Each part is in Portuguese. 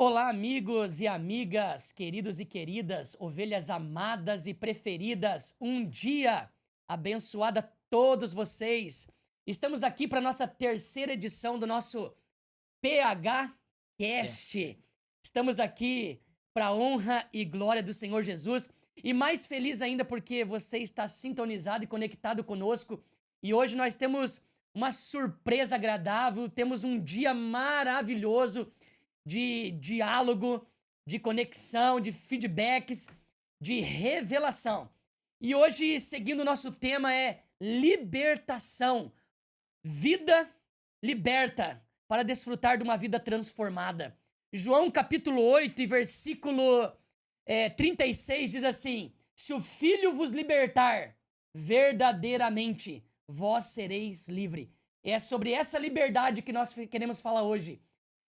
Olá, amigos e amigas, queridos e queridas, ovelhas amadas e preferidas. Um dia abençoado a todos vocês. Estamos aqui para nossa terceira edição do nosso PH Cast. Cast. Estamos aqui para a honra e glória do Senhor Jesus. E mais feliz ainda porque você está sintonizado e conectado conosco. E hoje nós temos uma surpresa agradável, temos um dia maravilhoso de diálogo, de conexão, de feedbacks, de revelação. E hoje, seguindo o nosso tema, é libertação. Vida liberta para desfrutar de uma vida transformada. João capítulo 8 e versículo 36 diz assim: Se o Filho vos libertar, verdadeiramente vós sereis livre. É sobre essa liberdade que nós queremos falar hoje.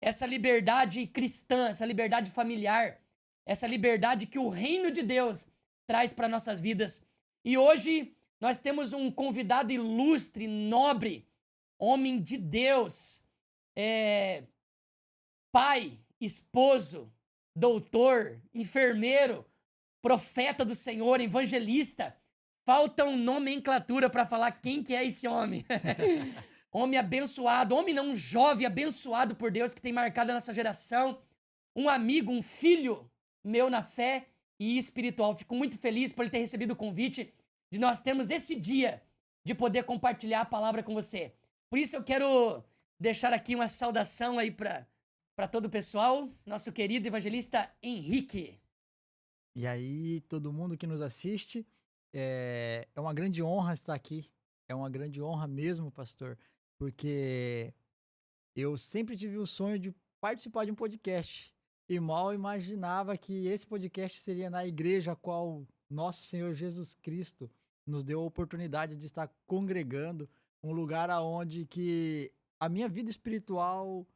Essa liberdade cristã, essa liberdade familiar, essa liberdade que o reino de Deus traz para nossas vidas. E hoje nós temos um convidado ilustre, nobre, homem de Deus, pai, esposo, doutor, enfermeiro, profeta do Senhor, evangelista. Falta uma nomenclatura para falar quem que é esse homem. Homem abençoado, homem não, um jovem abençoado por Deus que tem marcado a nossa geração. Um amigo, um filho meu na fé e espiritual. Fico muito feliz por ele ter recebido o convite de nós termos esse dia de poder compartilhar a palavra com você. Por isso eu quero deixar aqui uma saudação aí para todo o pessoal, nosso querido evangelista Henrique. E aí, todo mundo que nos assiste, é uma grande honra estar aqui. É uma grande honra mesmo, pastor, porque eu sempre tive o sonho de participar de um podcast e mal imaginava que esse podcast seria na igreja a qual nosso Senhor Jesus Cristo nos deu a oportunidade de estar congregando, um lugar aonde que a minha vida espiritual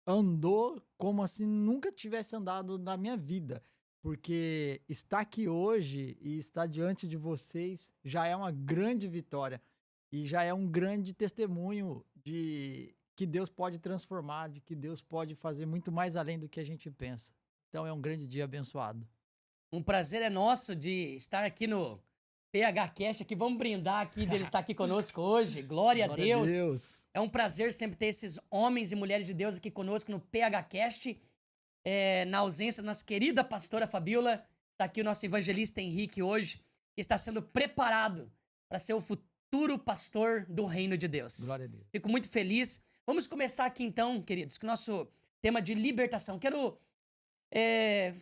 andou como assim nunca tivesse andado na minha vida. Porque estar aqui hoje e estar diante de vocês já é uma grande vitória e já é um grande testemunho de que Deus pode transformar, de que Deus pode fazer muito mais além do que a gente pensa. Então é um grande dia abençoado. Um prazer é nosso de estar aqui no PH Cast, aqui vamos brindar aqui dele estar aqui conosco hoje. Glória a Glória a Deus. Deus. É um prazer sempre ter esses homens e mulheres de Deus aqui conosco no PH Cast. Na ausência da nossa querida pastora Fabiola, está aqui o nosso evangelista Henrique hoje, que está sendo preparado para ser o futuro pastor do reino de Deus. Glória a Deus. Fico muito feliz. Vamos começar aqui então, queridos, com o nosso tema de libertação. Quero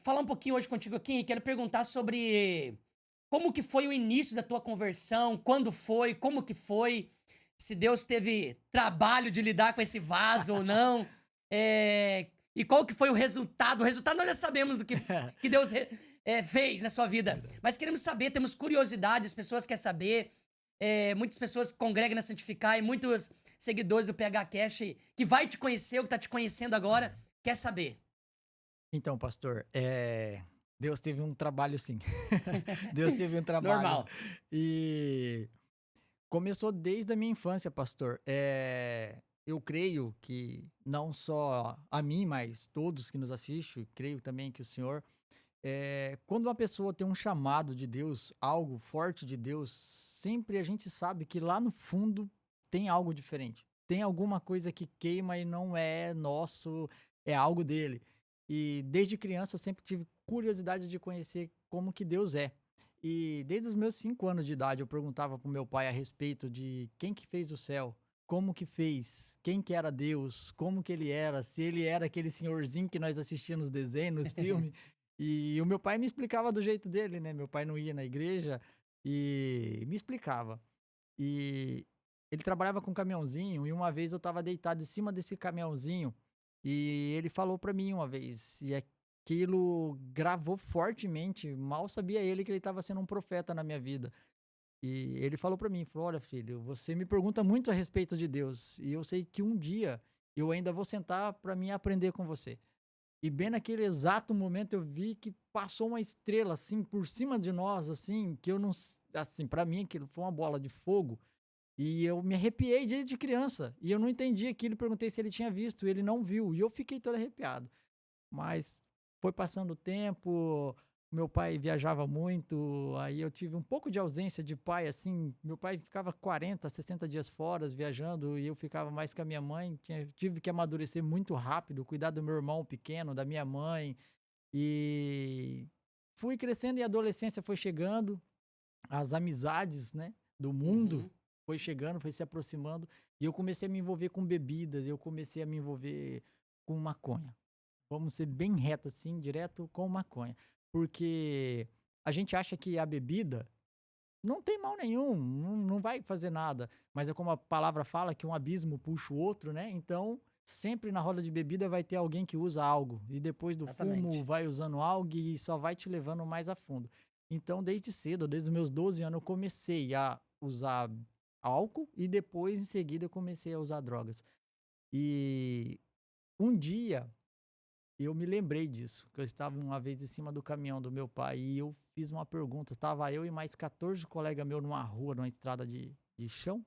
falar um pouquinho hoje contigo aqui e quero perguntar sobre como que foi o início da tua conversão, quando foi, como que foi, se Deus teve trabalho de lidar com esse vaso ou não, e qual que foi o resultado. O resultado nós já sabemos do que Deus fez na sua vida, Verdade. mas queremos saber, temos curiosidade, as pessoas querem saber, muitas pessoas congregam na Santificar e muitos seguidores do PH Cash que vai te conhecer, ou que tá te conhecendo agora, quer saber. Então, pastor, Deus teve um trabalho sim. Deus teve um trabalho. Normal. E começou desde a minha infância, pastor. Eu creio que não só a mim, mas todos que nos assistem, creio também que o senhor, quando uma pessoa tem um chamado de Deus, algo forte de Deus, sempre a gente sabe que lá no fundo tem algo diferente. Tem alguma coisa que queima e não é nosso, é algo dele. E desde criança eu sempre tive curiosidade de conhecer como que Deus é. E desde os meus 5 anos de idade eu perguntava pro meu pai a respeito de quem que fez o céu, como que fez, quem que era Deus, como que ele era, se ele era aquele senhorzinho que nós assistíamos nos desenhos, nos filmes. E o meu pai me explicava do jeito dele, né? Meu pai não ia na igreja e me explicava. E ele trabalhava com caminhãozinho e uma vez eu estava deitado em cima desse caminhãozinho e ele falou pra mim uma vez, e aquilo gravou fortemente, mal sabia ele que ele estava sendo um profeta na minha vida. E ele falou pra mim, falou: "Olha, filho, você me pergunta muito a respeito de Deus, e eu sei que um dia eu ainda vou sentar pra mim aprender com você". E bem naquele exato momento eu vi que passou uma estrela assim por cima de nós, assim, que eu não, assim, pra mim aquilo foi uma bola de fogo, e eu me arrepiei desde criança, e eu não entendi aquilo, perguntei se ele tinha visto, ele não viu, e eu fiquei todo arrepiado. Mas foi passando o tempo, meu pai viajava muito, aí eu tive um pouco de ausência de pai, assim. Meu pai ficava 40, 60 dias fora viajando e eu ficava mais com a minha mãe. Tive que amadurecer muito rápido, cuidar do meu irmão pequeno, da minha mãe. E fui crescendo e a adolescência foi chegando, as amizades, né, do mundo Uhum. foi chegando, foi se aproximando e eu comecei a me envolver com bebidas, eu comecei a me envolver com maconha. Vamos ser bem reto assim, direto com maconha. Porque a gente acha que a bebida não tem mal nenhum, não vai fazer nada. Mas é como a palavra fala, que um abismo puxa o outro, né? Então, sempre na roda de bebida vai ter alguém que usa algo. E depois do fumo Exatamente. vai usando algo e só vai te levando mais a fundo. Então, desde cedo, desde os meus 12 anos, eu comecei a usar álcool e depois, em seguida, eu comecei a usar drogas. E um dia eu me lembrei disso, que eu estava uma vez em cima do caminhão do meu pai e eu fiz uma pergunta. Tava eu e mais 14 colegas meus numa rua, numa estrada de chão,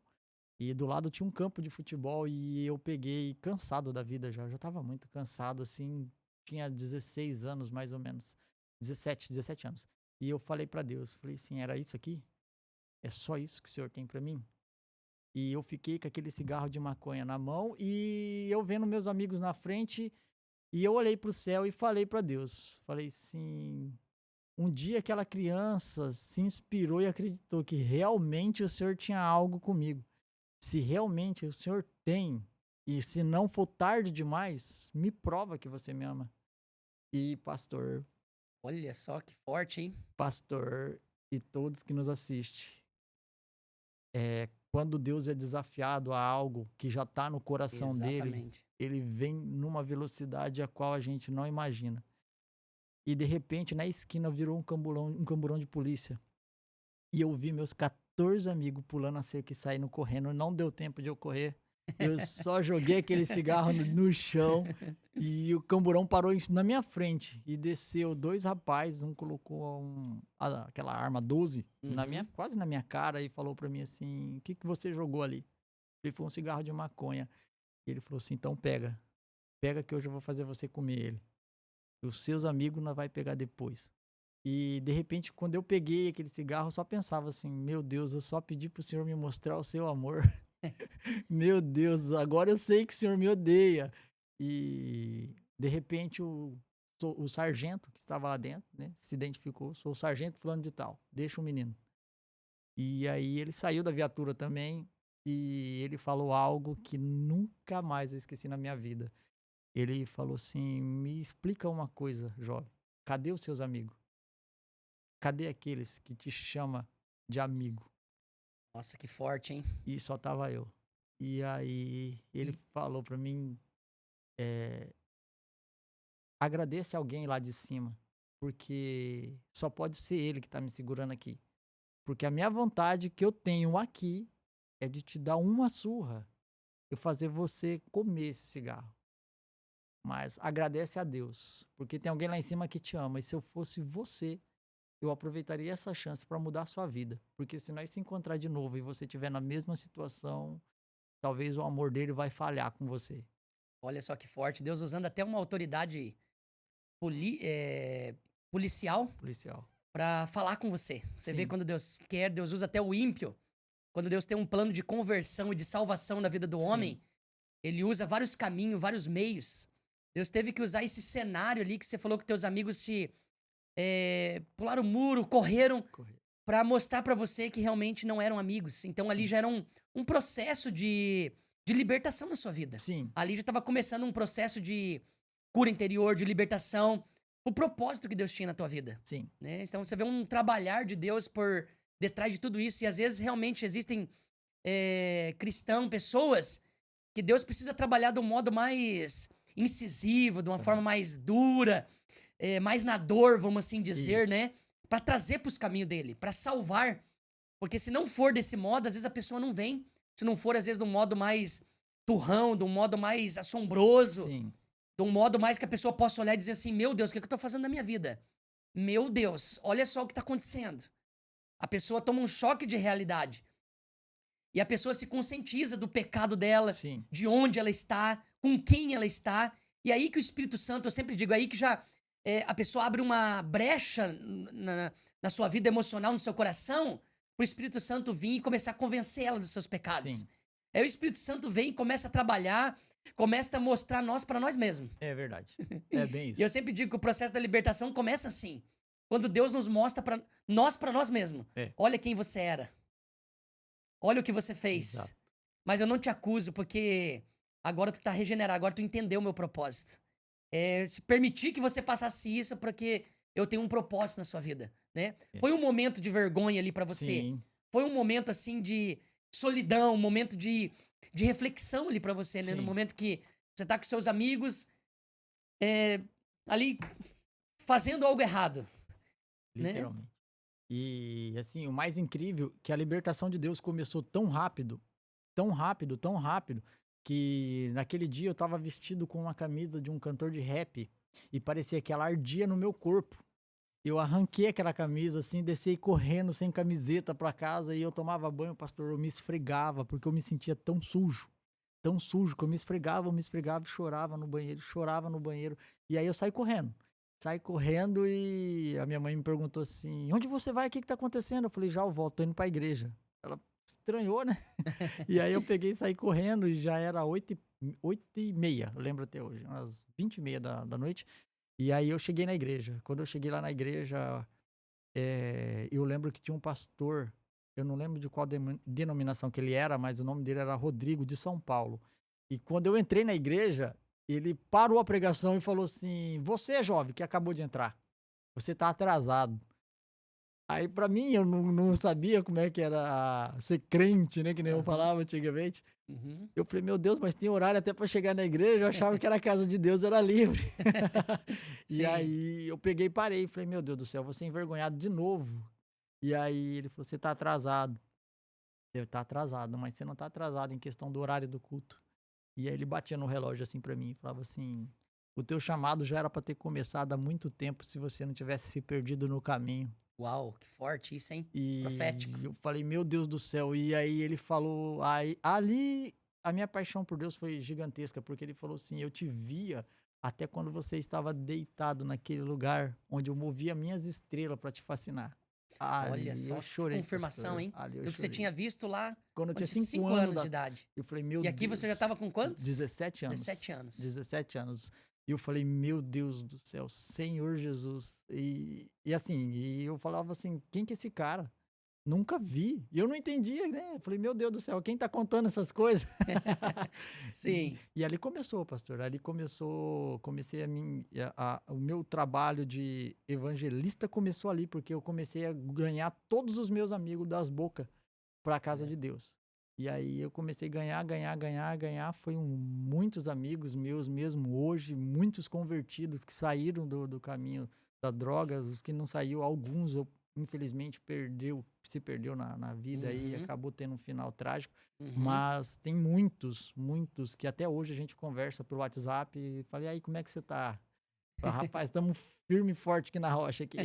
e do lado tinha um campo de futebol e eu peguei cansado da vida já. Eu já tava muito cansado, assim, tinha 16 anos mais ou menos, 17 anos. E eu falei pra Deus, falei assim, era isso aqui? É só isso que o Senhor tem pra mim? E eu fiquei com aquele cigarro de maconha na mão e eu vendo meus amigos na frente e eu olhei para o céu e falei para Deus, falei assim: um dia aquela criança se inspirou e acreditou que realmente o Senhor tinha algo comigo. Se realmente o Senhor tem, e se não for tarde demais, me prova que você me ama. E Olha só que forte, hein? pastor e todos que nos assistem, quando Deus é desafiado a algo que já está no coração dele, Exatamente. ele vem numa velocidade a qual a gente não imagina. E de repente, na esquina, virou um camburão de polícia. E eu vi meus 14 amigos pulando a cerca e saindo correndo. Não deu tempo de eu correr. Eu só joguei aquele cigarro no chão e o camburão parou na minha frente. E desceu dois rapazes, um colocou aquela arma 12 Uhum. quase na minha cara e falou pra mim assim: o que que você jogou ali? Ele foi um cigarro de maconha. E ele falou assim: então pega. Pega que hoje eu vou fazer você comer ele. E os seus amigos não vai pegar depois. E de repente, quando eu peguei aquele cigarro, eu só pensava assim: meu Deus, eu só pedi pro Senhor me mostrar o seu amor. Meu Deus, agora eu sei que o Senhor me odeia. E de repente o sargento que estava lá dentro, né, se identificou: sou o sargento fulano de tal, deixa o menino. E aí ele saiu da viatura também e ele falou algo que nunca mais eu esqueci na minha vida. Ele falou assim: me explica uma coisa, jovem, cadê os seus amigos? Cadê aqueles que te chama de amigo? Nossa, que forte, hein? E só tava eu. E aí ele E falou pra mim, eh, agradece alguém lá de cima, porque só pode ser ele que tá me segurando aqui. Porque a minha vontade que eu tenho aqui é de te dar uma surra, eu fazer você comer esse cigarro. Mas agradece a Deus, porque tem alguém lá em cima que te ama. E se eu fosse você, eu aproveitaria essa chance para mudar a sua vida. Porque se nós se encontrar de novo e você estiver na mesma situação, talvez o amor dele vai falhar com você. olha só que forte. Deus usando até uma autoridade poli- eh, policial Policial. pra falar com você. Você vê Sim, quando Deus quer, Deus usa até o ímpio. Quando Deus tem um plano de conversão e de salvação na vida do sim, homem, ele usa vários caminhos, vários meios. Deus teve que usar esse cenário ali que você falou que teus amigos te pularam o muro, correram correto. pra mostrar pra você que realmente não eram amigos. Então ali Sim, já era um processo de libertação na sua vida. sim, Ali já estava começando um processo de cura interior, de libertação, o propósito que Deus tinha na tua vida, sim, né? Então você vê um trabalhar de Deus por detrás de tudo isso e às vezes realmente existem cristãos, pessoas que Deus precisa trabalhar de um modo mais incisivo, de uma forma correto. mais dura, mais na dor, vamos assim dizer, Isso. né? Pra trazer pros caminhos dele, pra salvar. Porque se não for desse modo, às vezes a pessoa não vem. Se não for, às vezes, de um modo mais turrão, de um modo mais assombroso, Sim, de um modo mais que a pessoa possa olhar e dizer assim: meu Deus, o que, é que eu tô fazendo na minha vida? Meu Deus, olha só o que tá acontecendo. A pessoa toma um choque de realidade. E a pessoa se conscientiza do pecado dela, sim, de onde ela está, com quem ela está. E aí que o Espírito Santo, eu sempre digo, aí que já a pessoa abre uma brecha na sua vida emocional, no seu coração, pro Espírito Santo vir e começar a convencer ela dos seus pecados. Sim, Aí o Espírito Santo vem e começa a trabalhar, começa a mostrar nós para nós mesmos. é verdade. É bem E eu isso. sempre digo que o processo da libertação começa assim, quando Deus nos mostra para nós mesmos. É, Olha quem você era. Olha o que você exato. fez. Mas eu não te acuso, porque agora tu tá regenerado, agora tu entendeu o meu propósito. Se permitir que você passasse isso porque eu tenho um propósito na sua vida, né? É. Foi um momento de vergonha ali pra você. Sim, Foi um momento assim de solidão, um momento de reflexão ali pra você, né? No sim, momento que você tá com seus amigos é, ali fazendo algo errado, né? literalmente. E assim, o mais incrível é que a libertação de Deus começou tão rápido, tão rápido, tão rápido, que naquele dia eu tava vestido com uma camisa de um cantor de rap e parecia que ela ardia no meu corpo. Eu arranquei aquela camisa assim, desci correndo sem camiseta pra casa e eu tomava banho, pastor, eu me esfregava porque eu me sentia tão sujo que eu me esfregava e chorava no banheiro, chorava no banheiro. E aí eu saí correndo. Saí correndo e a minha mãe me perguntou assim: onde você vai? O que que tá acontecendo? Eu falei: já eu volto, tô indo pra igreja. Ela estranhou, né? E aí eu peguei e saí correndo e já era 8h30, eu lembro até hoje, umas 20h30 da noite. E aí eu cheguei na igreja. Quando eu cheguei lá na igreja, eu lembro que tinha um pastor, eu não lembro de qual denominação que ele era, mas o nome dele era Rodrigo, de São Paulo. E quando eu entrei na igreja, ele parou a pregação e falou assim: você, jovem, que acabou de entrar, você tá atrasado. Aí, pra mim, eu não sabia como é que era ser crente, né? Que nem eu Aham. falava antigamente. Uhum. Eu falei: meu Deus, mas tem horário até pra chegar na igreja. Eu achava que era a casa de Deus, era livre. E Sim. aí eu peguei e parei. Falei: meu Deus do céu, vou ser envergonhado de novo. E aí ele falou: você tá atrasado. Eu: tá atrasado, mas você não tá atrasado em questão do horário do culto. E aí ele batia no relógio assim pra mim e falava assim: o teu chamado já era pra ter começado há muito tempo se você não tivesse se perdido no caminho. Uau, que forte isso, hein? E Profético. eu falei: meu Deus do céu. E aí ele falou, aí, ali a minha paixão por Deus foi gigantesca, porque ele falou assim: eu te via até quando você estava deitado naquele lugar onde eu movia minhas estrelas para te fascinar. Olha Ali eu só que chorei, confirmação, pastor. hein? Ali eu Do que você chorei. tinha visto lá Quando eu quando tinha tinha 5 5 anos, anos de idade. eu falei: meu E aqui você já Deus, estava com quantos? 17 anos. 17 anos. 17 anos. E eu falei: meu Deus do céu, Senhor Jesus. E assim, e eu falava assim: quem que é esse cara? Nunca vi. E eu não entendia, né? Eu falei: meu Deus do céu, quem tá contando essas coisas? Sim. E ali começou, pastor. Ali começou, comecei o meu trabalho de evangelista começou ali, porque eu comecei a ganhar todos os meus amigos das bocas para a casa É. de Deus. E aí eu comecei a ganhar. Foi muitos amigos meus mesmo hoje, muitos convertidos que saíram do caminho da droga, os que não saiu, alguns eu infelizmente se perdeu na vida aí, Uhum, acabou tendo um final trágico. uhum. Mas tem muitos que até hoje a gente conversa pelo WhatsApp e fala: e aí, como é que você tá? Fala: rapaz, estamos firme e forte aqui na rocha aqui.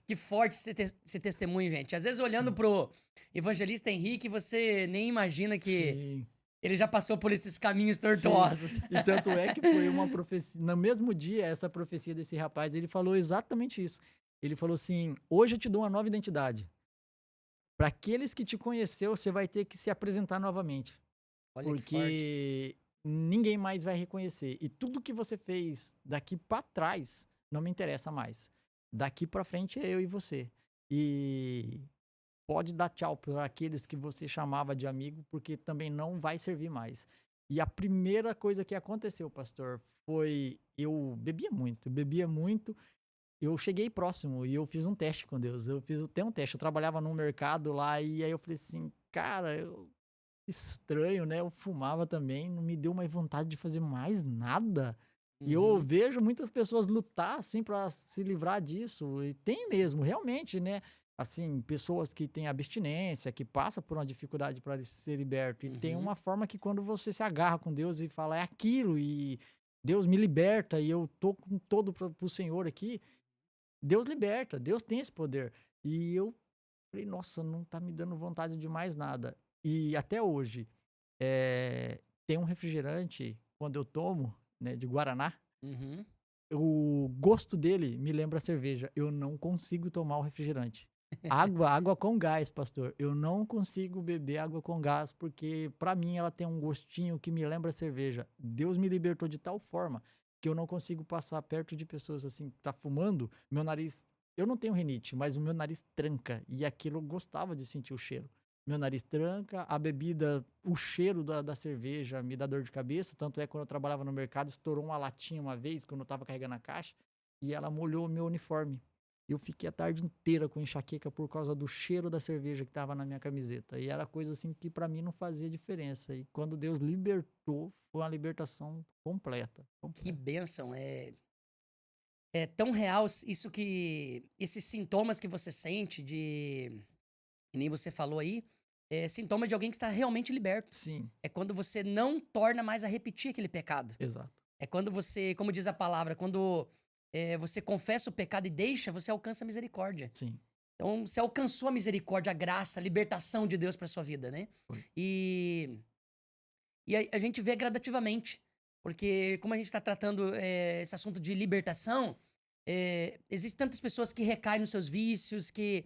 Que forte esse testemunho, gente. Às vezes, olhando Sim, pro evangelista Henrique, você nem imagina que sim. ele já passou por esses caminhos Sim, tortuosos. e tanto é que foi uma profecia. No mesmo dia, essa profecia desse rapaz, ele falou exatamente isso. Ele falou assim: hoje eu te dou uma nova identidade. Para aqueles que te conheceu, você vai ter que se apresentar novamente, Olha que forte. porque ninguém mais vai reconhecer. E tudo que você fez daqui para trás não me interessa mais. Daqui para frente é eu e você. E pode dar tchau para aqueles que você chamava de amigo, porque também não vai servir mais. E a primeira coisa que aconteceu, pastor, foi eu bebia muito. Eu cheguei próximo e eu fiz um teste com Deus. Eu fiz até um teste. Eu trabalhava num mercado lá e aí eu falei assim, cara, estranho, né? Eu fumava também, não me deu mais vontade de fazer mais nada. E eu Uhum, vejo muitas pessoas lutar assim para se livrar disso, e tem mesmo, realmente, né? Assim, pessoas que têm abstinência, que passam por uma dificuldade para ser liberto, e tem uhum. uma forma que quando você se agarra com Deus e fala é aquilo e Deus me liberta e eu tô com todo pro Senhor aqui, Deus liberta, Deus tem esse poder. E eu falei: nossa, não tá me dando vontade de mais nada. E até hoje, tem um refrigerante, quando eu tomo, né, de guaraná, Uhum. O gosto dele me lembra cerveja. Eu não consigo tomar o refrigerante. Água com gás, pastor. Eu não consigo beber água com gás porque pra mim ela tem um gostinho que me lembra cerveja. Deus me libertou de tal forma que eu não consigo passar perto de pessoas assim que tá fumando, meu nariz, eu não tenho rinite, mas o meu nariz tranca e aquilo eu gostava de sentir o cheiro. Meu nariz tranca, a bebida, o cheiro da cerveja me dá dor de cabeça. Tanto é que quando eu trabalhava no mercado, estourou uma latinha uma vez, quando eu tava carregando a caixa, e ela molhou o meu uniforme. Eu fiquei a tarde inteira com enxaqueca por causa do cheiro da cerveja que tava na minha camiseta. E era coisa assim que pra mim não fazia diferença. E quando Deus libertou, foi uma libertação completa. Que Completa. bênção. É tão real isso que. Esses sintomas que você sente de. Que nem você falou aí. É sintoma de alguém que está realmente liberto. Sim, É quando você não torna mais a repetir aquele pecado. exato. É quando você, como diz a palavra, quando você confessa o pecado e deixa, você alcança a misericórdia. Sim, Então, você alcançou a misericórdia, a graça, a libertação de Deus para sua vida, né? foi. E, e a gente vê gradativamente. Porque, como a gente está tratando esse assunto de libertação, existem tantas pessoas que recaem nos seus vícios, que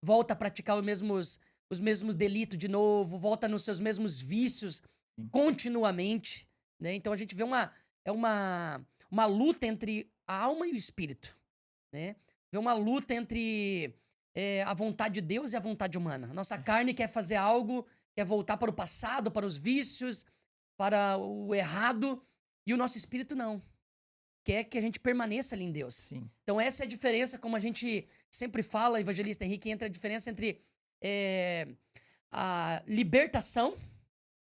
voltam a praticar os mesmos delitos de novo, volta nos seus mesmos vícios Sim, continuamente, né? Então a gente vê uma luta entre a alma e o espírito, né? Vê uma luta entre a vontade de Deus e a vontade humana. A nossa carne quer fazer algo, quer voltar para o passado, para os vícios, para o errado, e o nosso espírito não. Quer que a gente permaneça ali em Deus. sim, Então essa é a diferença, como a gente sempre fala, evangelista Henrique, entre a diferença entre a libertação,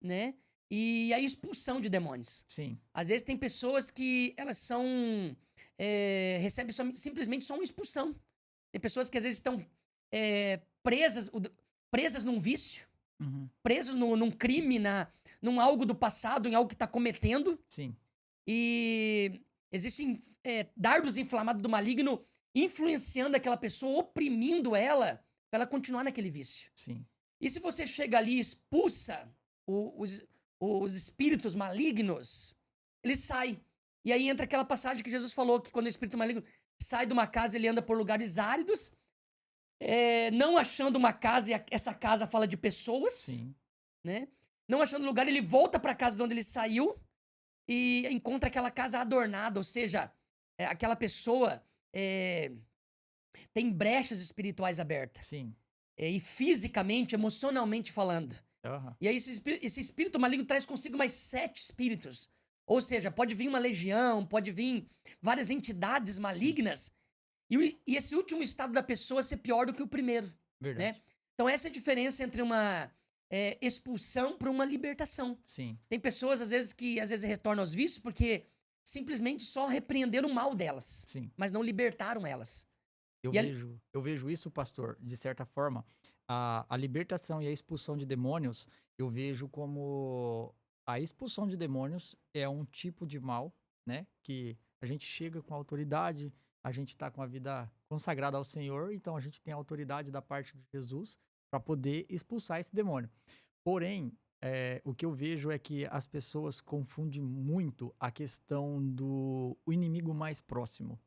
né, e a expulsão de demônios. sim, Às vezes tem pessoas que elas são recebem simplesmente só uma expulsão. Tem pessoas que às vezes estão presas num vício, uhum, presas num crime, num algo do passado, em algo que está cometendo, sim, e existem dardos inflamados do maligno influenciando aquela pessoa, oprimindo ela, pra ela continuar naquele vício. sim, E se você chega ali e expulsa os espíritos malignos, ele sai. E aí entra aquela passagem que Jesus falou, que quando o espírito maligno sai de uma casa, ele anda por lugares áridos, não achando uma casa, e essa casa fala de pessoas, sim, né? Não achando lugar, ele volta pra casa de onde ele saiu e encontra aquela casa adornada, ou seja, aquela pessoa tem brechas espirituais abertas. sim, E fisicamente, emocionalmente falando. aham, E aí esse espírito maligno traz consigo mais 7 espíritos. Ou seja, pode vir uma legião, pode vir várias entidades sim, malignas. E esse último estado da pessoa ser pior do que o primeiro, né? verdade. Então essa é a diferença entre uma expulsão para uma libertação. Sim, Tem pessoas, às vezes, que às vezes retornam aos vícios porque simplesmente só repreenderam o mal delas, sim. mas não libertaram elas. Eu E vejo, eu vejo isso, pastor, de certa forma, a libertação e a expulsão de demônios, eu vejo como a expulsão de demônios é um tipo de mal, né? Que a gente chega com autoridade, a gente está com a vida consagrada ao Senhor, então a gente tem a autoridade da parte de Jesus para poder expulsar esse demônio. Porém, o que eu vejo é que as pessoas confundem muito a questão do o inimigo mais próximo.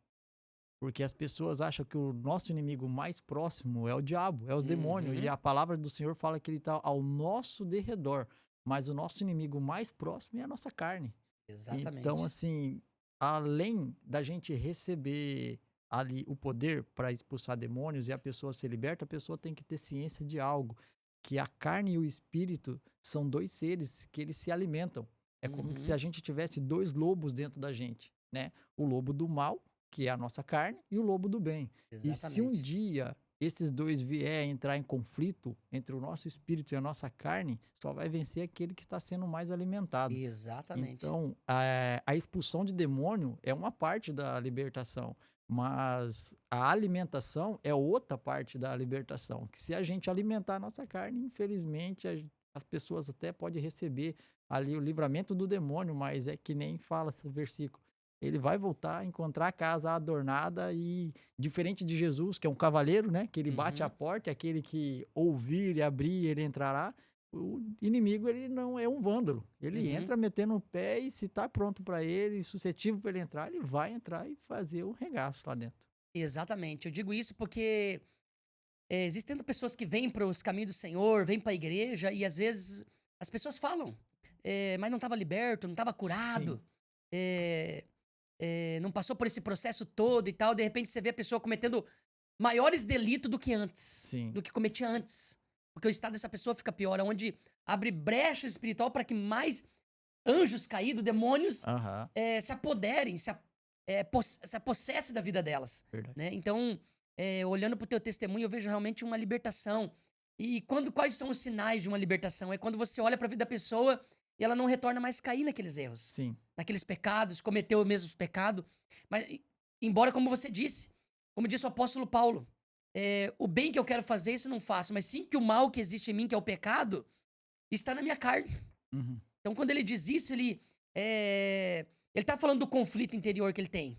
Porque as pessoas acham que o nosso inimigo mais próximo é o diabo, é os demônios. E Uhum, a palavra do Senhor fala que ele está ao nosso derredor. Mas o nosso inimigo mais próximo é a nossa carne. Então, exatamente. assim, além da gente receber ali o poder para expulsar demônios e a pessoa ser liberta, a pessoa tem que ter ciência de algo. Que a carne e o espírito são dois seres que eles se alimentam. É como se Uhum, a gente tivesse dois lobos dentro da gente, né? O lobo do mal, que é a nossa carne, e o lobo do bem. E se um exatamente. dia esses dois vier entrar em conflito entre o nosso espírito e a nossa carne, só vai vencer aquele que está sendo mais alimentado. Exatamente. Então, a expulsão de demônio é uma parte da libertação, mas a alimentação é outra parte da libertação. Que se a gente alimentar a nossa carne, infelizmente, as pessoas até podem receber ali o livramento do demônio, mas é que nem fala esse versículo. Ele vai voltar a encontrar a casa adornada e diferente de Jesus, que é um cavaleiro, né? Que ele bate a Uhum, porta, aquele que ouvir e abrir, ele entrará. o inimigo, ele não é um vândalo. Ele Uhum. entra metendo o pé e se tá pronto para ele, suscetível para ele entrar, ele vai entrar e fazer um regaço lá dentro. Exatamente. Eu digo isso porque existem tantas pessoas que vêm para os caminhos do Senhor, vêm para a igreja e às vezes as pessoas falam, mas não estava liberto, não estava Sim, curado, eh, não passou por esse processo todo e tal. De repente você vê a pessoa cometendo maiores delitos do que antes, sim. do que cometia antes. Porque o estado dessa pessoa fica pior, onde abre brecha espiritual para que mais anjos caídos, demônios, Aham, se apoderem, se apossessem da vida delas, verdade. né? Então, olhando para o teu testemunho, eu vejo realmente uma libertação. E quais são os sinais de uma libertação? É quando você olha para a vida da pessoa e ela não retorna mais cair naqueles erros, Sim, naqueles pecados, cometeu o mesmo pecado. Mas, embora, como disse o apóstolo Paulo, o bem que eu quero fazer, isso eu não faço, mas sim que o mal que existe em mim, que é o pecado, está na minha carne. uhum, Então, quando ele diz isso, ele tá falando do conflito interior que ele tem.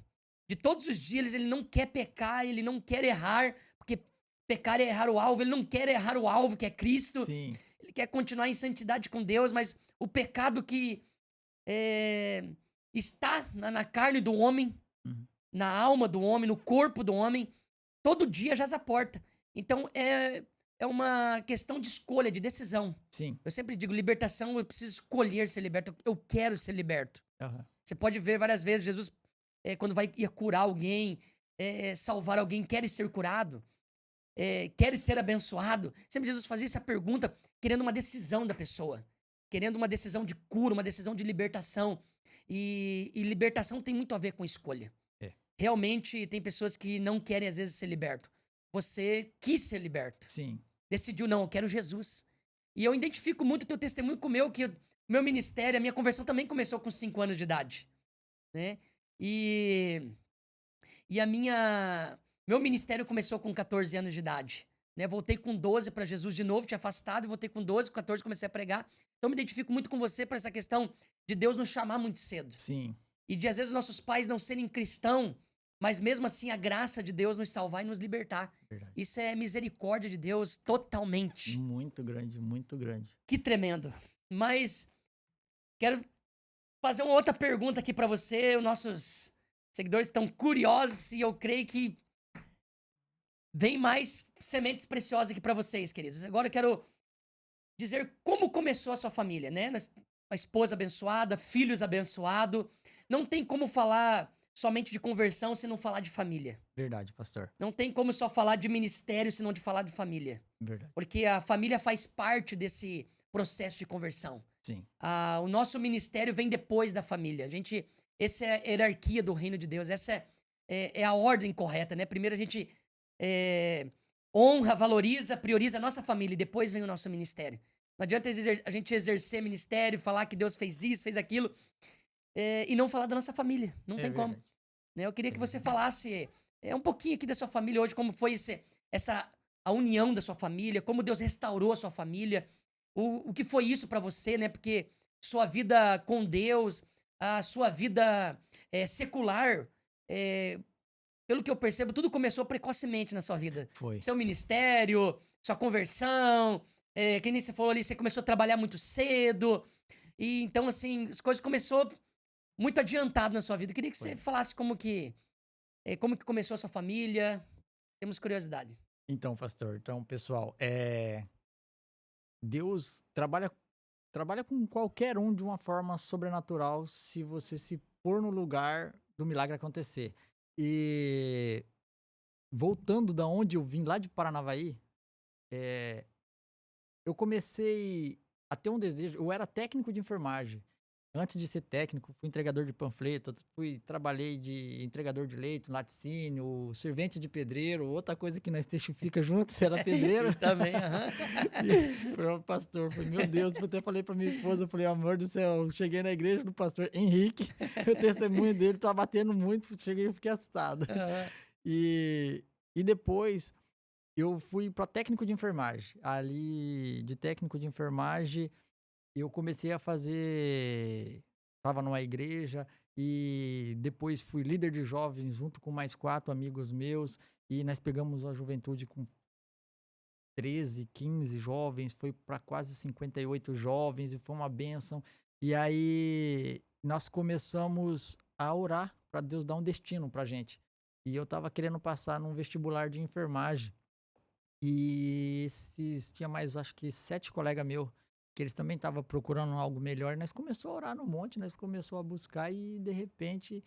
De todos os dias, ele não quer pecar, ele não quer errar, porque pecar é errar o alvo, ele não quer errar o alvo, que é Cristo. sim, Ele quer continuar em santidade com Deus, mas o pecado que está na carne do homem, uhum, na alma do homem, no corpo do homem, todo dia jaz a porta. Então, é uma questão de escolha, de decisão. sim, Eu sempre digo, libertação, eu preciso escolher ser liberto. Eu quero ser liberto. aham, Você pode ver várias vezes Jesus, quando ia curar alguém, salvar alguém, quer ser curado, quer ser abençoado. Sempre Jesus fazia essa pergunta, querendo uma decisão da pessoa, querendo uma decisão de cura, uma decisão de libertação. E libertação tem muito a ver com escolha. é, Realmente, tem pessoas que não querem, às vezes, ser liberto. Você quis ser liberto. sim, Decidiu, não, eu quero Jesus. E eu identifico muito o teu testemunho com o meu, que o meu ministério, a minha conversão também começou com 5 anos de idade, né? E, e meu ministério começou com 14 anos de idade, né? Voltei com 12 para Jesus de novo, tinha afastado, e voltei com 12, com 14 comecei a pregar. Então eu me identifico muito com você para essa questão de Deus nos chamar muito cedo. sim, E de às vezes nossos pais não serem cristão, mas mesmo assim a graça de Deus nos salvar e nos libertar. verdade. Isso é misericórdia de Deus totalmente. Muito grande, muito grande. Que tremendo. Mas quero fazer uma outra pergunta aqui pra você. Os nossos seguidores estão curiosos e eu creio que vem mais sementes preciosas aqui pra vocês, queridos. Agora eu quero dizer como começou a sua família, né? Uma esposa abençoada, filhos abençoados. Não tem como falar somente de conversão se não falar de família. Verdade, pastor. Não tem como só falar de ministério se não de falar de família. Verdade. Porque a família faz parte desse processo de conversão. Sim, O nosso ministério vem depois da família. Essa é a hierarquia do reino de Deus. Essa é a ordem correta, né? Primeiro a gente é, honra, valoriza, prioriza a nossa família e depois vem o nosso ministério. Não adianta a gente exercer ministério, falar que Deus fez isso, fez aquilo, e não falar da nossa família. Não é tem como. verdade. Né? Eu queria É que você verdade. falasse um pouquinho aqui da sua família hoje, como foi a união da sua família, como Deus restaurou a sua família, o que foi isso pra você, né? Porque sua vida com Deus, a sua vida secular, eh, pelo que eu percebo, tudo começou precocemente na sua vida. Foi. Seu ministério, sua conversão, que nem você falou ali, você começou a trabalhar muito cedo. E então, assim, as coisas começou muito adiantado na sua vida. Eu queria que você Foi. falasse como que começou a sua família. Temos curiosidade. Então, pastor, então, pessoal, Deus trabalha com qualquer um de uma forma sobrenatural se você se pôr no lugar do milagre acontecer. E voltando da onde eu vim, lá de Paranavaí, eh, eu comecei a ter um desejo. Eu era técnico de enfermagem. Antes de ser técnico, fui entregador de panfleto, trabalhei de entregador de leite, laticínio, servente de pedreiro, outra coisa que nós testifica juntos, era pedreiro. Eu também, aham. E para o pastor, falei, meu Deus, eu até falei para minha esposa, eu falei, amor do céu, eu cheguei na igreja do pastor Henrique, o testemunho dele tá batendo muito, cheguei e fiquei assustado. Aham. E depois eu fui para técnico de enfermagem. Ali, de técnico de enfermagem, eu comecei a fazer. Estava numa igreja e depois fui líder de jovens junto com mais 4 amigos meus e nós pegamos a juventude com 13, 15 jovens, foi para quase 58 jovens e foi uma bênção. E aí nós começamos a orar para Deus dar um destino pra gente. E eu estava querendo passar num vestibular de enfermagem. E tinha mais, acho que 7 colegas meus, que eles também estavam procurando algo melhor. Nós começamos a orar no monte, nós começamos a buscar e de repente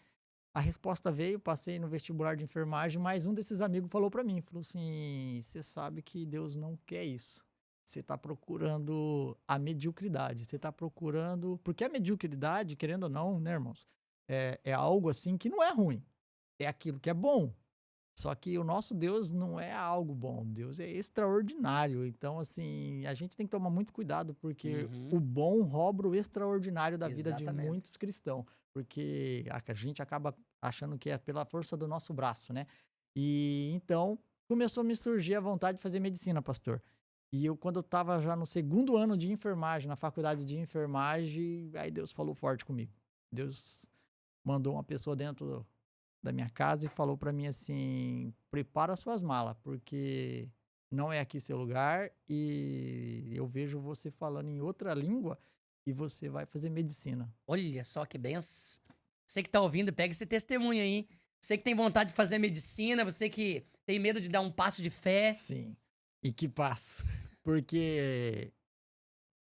a resposta veio, passei no vestibular de enfermagem, mas um desses amigos falou pra mim, falou assim, você sabe que Deus não quer isso. Você tá procurando a mediocridade, você tá procurando... Porque a mediocridade, querendo ou não, né, irmãos, é algo assim que não é ruim, é aquilo que é bom. Só que o nosso Deus não é algo bom, Deus é extraordinário. Então, assim, a gente tem que tomar muito cuidado, porque Uhum. o bom rouba o extraordinário da vida de Exatamente. muitos cristãos. Porque a gente acaba achando que é pela força do nosso braço, né? E então começou a me surgir a vontade de fazer medicina, pastor. E eu, quando eu tava já no segundo ano de enfermagem, na faculdade de enfermagem, aí Deus falou forte comigo. Deus mandou uma pessoa dentro da minha casa e falou pra mim assim: prepara suas malas, porque não é aqui seu lugar e eu vejo você falando em outra língua e você vai fazer medicina. Olha só que benção. Você que tá ouvindo, pega esse testemunho aí. Você que tem vontade de fazer medicina, você que tem medo de dar um passo de fé. Sim. E que passo. Porque,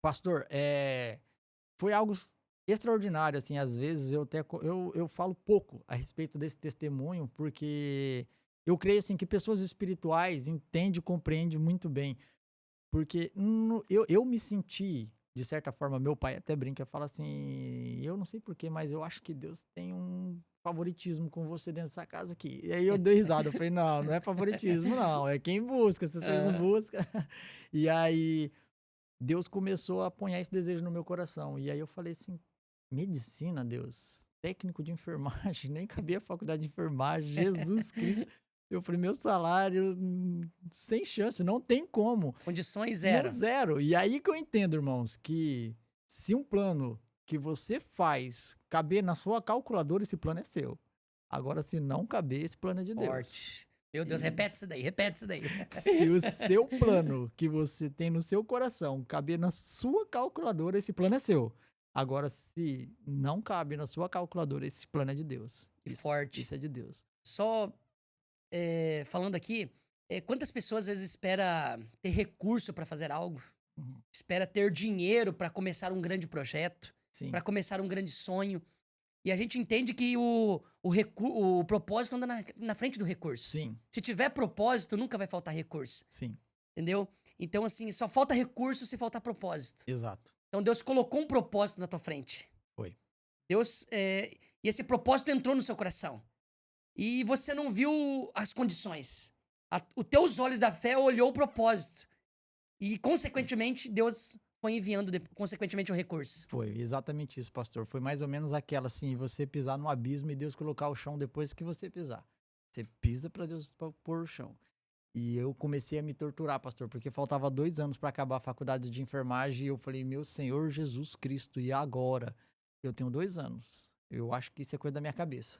pastor, foi algo extraordinário, assim, às vezes eu falo pouco a respeito desse testemunho, porque eu creio, assim, que pessoas espirituais entendem e compreendem muito bem. Porque eu me senti, de certa forma, meu pai até brinca, fala assim, eu não sei porquê, mas eu acho que Deus tem um favoritismo com você dentro dessa casa aqui. E aí eu dei risada, eu falei, não, não é favoritismo não, é quem busca, se vocês não Aham. buscam. E aí Deus começou a aponhar esse desejo no meu coração. E aí eu falei assim, medicina, Deus, técnico de enfermagem, nem cabia a faculdade de enfermagem, Jesus Cristo. Eu falei, meu salário, sem chance, não tem como. Condições Não, zero. zero. E aí que eu entendo, irmãos, que se um plano que você faz caber na sua calculadora, esse plano é seu. Agora, se não caber, esse plano é de Deus. Forte. Meu Deus, E repete isso daí, repete isso daí. se o seu plano que você tem no seu coração caber na sua calculadora, esse plano é seu. Agora, se não cabe na sua calculadora, esse plano é de Deus. Que Isso, forte. isso é de Deus. Só falando aqui, quantas pessoas às vezes espera ter recurso pra fazer algo? Uhum. Espera ter dinheiro pra começar um grande projeto, pra Sim, começar um grande sonho. E a gente entende que o propósito anda na frente do recurso. sim, Se tiver propósito, nunca vai faltar recurso. sim. Entendeu? Então, assim, só falta recurso se faltar propósito. Exato. Então, Deus colocou um propósito na tua frente. Foi. Deus. E esse propósito entrou no seu coração. E você não viu as condições. Os teus olhos da fé olhou o propósito. E, consequentemente, Deus foi enviando, consequentemente, o recurso. Foi exatamente isso, pastor. Foi mais ou menos aquela assim, você pisar no abismo e Deus colocar o chão depois que você pisar. Você pisa para Deus pôr o chão. E eu comecei a me torturar, pastor, porque faltava 2 anos para acabar a faculdade de enfermagem e eu falei, meu Senhor Jesus Cristo, e agora? Eu tenho 2 anos. Eu acho que isso é coisa da minha cabeça.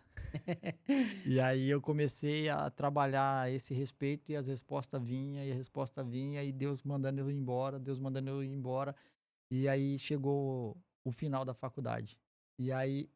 E aí eu comecei a trabalhar a esse respeito e as respostas vinham, e a resposta vinha, e Deus mandando eu ir embora, Deus mandando eu ir embora. E aí chegou o final da faculdade. E aí,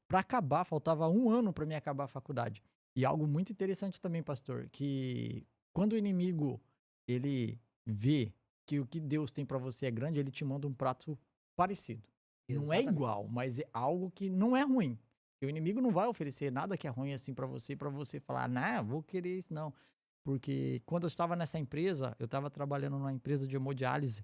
para acabar, faltava 1 ano para mim acabar a faculdade. E algo muito interessante também, pastor, que quando o inimigo ele vê que o que Deus tem para você é grande, ele te manda um prato parecido. Não é Exatamente. igual, mas é algo que não é ruim. E o inimigo não vai oferecer nada que é ruim assim para você falar, não, vou querer isso não. Porque quando eu estava nessa empresa, eu estava trabalhando numa empresa de hemodiálise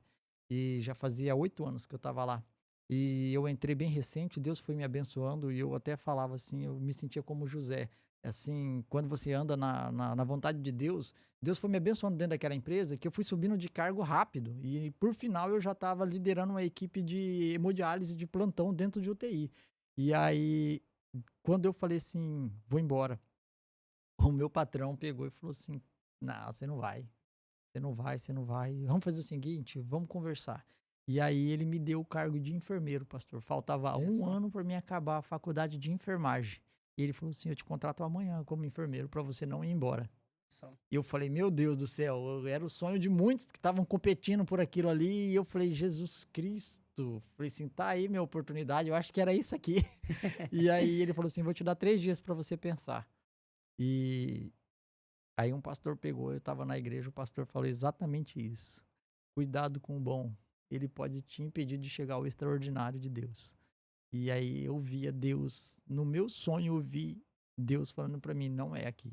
e já fazia 8 anos que eu estava lá. E eu entrei bem recente, Deus foi me abençoando e eu até falava assim, eu me sentia como José. Assim, quando você anda na vontade de Deus, Deus foi me abençoando dentro daquela empresa que eu fui subindo de cargo rápido. E por final eu já estava liderando uma equipe de hemodiálise de plantão dentro de UTI. E aí, quando eu falei assim, vou embora, o meu patrão pegou e falou assim, não, você não vai. Você não vai, você não vai. Vamos fazer o seguinte, vamos conversar. E aí ele me deu o cargo de enfermeiro, pastor. Faltava Olha 1 só. ano para mim acabar a faculdade de enfermagem. E ele falou assim, eu te contrato amanhã como enfermeiro para você não ir embora. Só. E eu falei, meu Deus do céu, era o sonho de muitos que estavam competindo por aquilo ali. E eu falei, Jesus Cristo. Falei assim, tá aí minha oportunidade, eu acho que era isso aqui. E aí ele falou assim, vou te dar 3 dias para você pensar. E aí um pastor pegou, eu estava na igreja, o pastor falou exatamente isso. Cuidado com o bom, ele pode te impedir de chegar ao extraordinário de Deus. E aí eu via Deus, no meu sonho eu vi Deus falando para mim, não é aqui.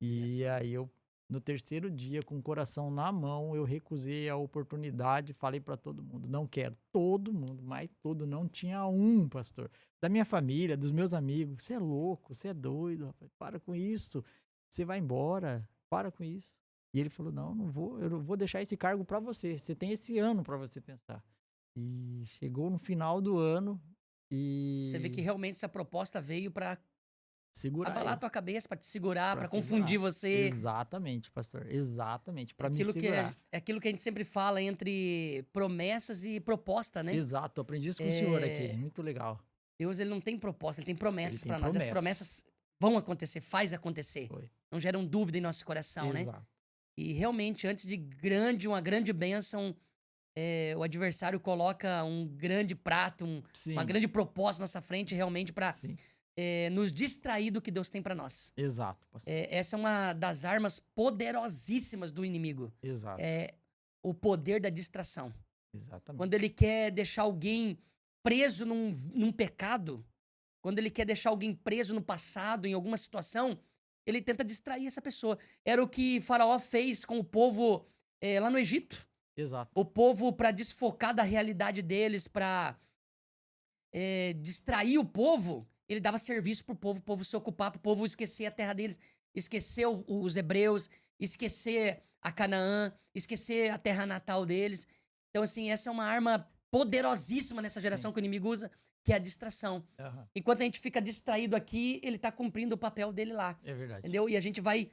Olha E só. aí eu, no terceiro dia, com o coração na mão, eu recusei a oportunidade, falei para todo mundo, não quero. Todo mundo, mas todo, não tinha um, pastor. Da minha família, dos meus amigos, você é louco, você é doido, rapaz, para com isso. Você vai embora, para com isso. E ele falou, não, não vou, eu não vou deixar esse cargo para você. Você tem esse ano para você pensar. E chegou no final do ano Você vê que e realmente essa proposta veio pra segurar abalar a ele. tua cabeça, pra te segurar, Pra pra segurar. confundir você. Exatamente, pastor. Exatamente, É pra me aquilo que é, segurar. é aquilo que a gente sempre fala entre promessas e proposta, né? Exato, aprendi isso com o senhor aqui. É, Muito legal. Deus ele não tem proposta, ele tem Ele promessas tem pra nós. As promessas. promessas vão acontecer, faz acontecer. Foi. Não geram dúvida em nosso coração, né? Exato. E realmente, antes de uma grande bênção, o adversário coloca um grande prato, uma Sim, grande proposta na nossa frente, realmente para sim. nos distrair do que Deus tem para nós. Exato, pastor. Essa é uma das armas poderosíssimas do inimigo. Exato. É o poder da distração. Quando Exatamente. ele quer deixar alguém preso num pecado, quando ele quer deixar alguém preso no passado, em alguma situação, ele tenta distrair essa pessoa. Era o que Faraó fez com o povo lá no Egito. Exato. O povo, para desfocar da realidade deles, para distrair o povo, ele dava serviço pro povo, o povo se ocupar, pro povo esquecer a terra deles, esquecer os hebreus, esquecer a Canaã, esquecer a terra natal deles. Então, assim, essa é uma arma poderosíssima nessa Sim. geração que o inimigo usa, que é a distração. Aham. Enquanto a gente fica distraído aqui, ele tá cumprindo o papel dele lá, É verdade. entendeu? E a gente vai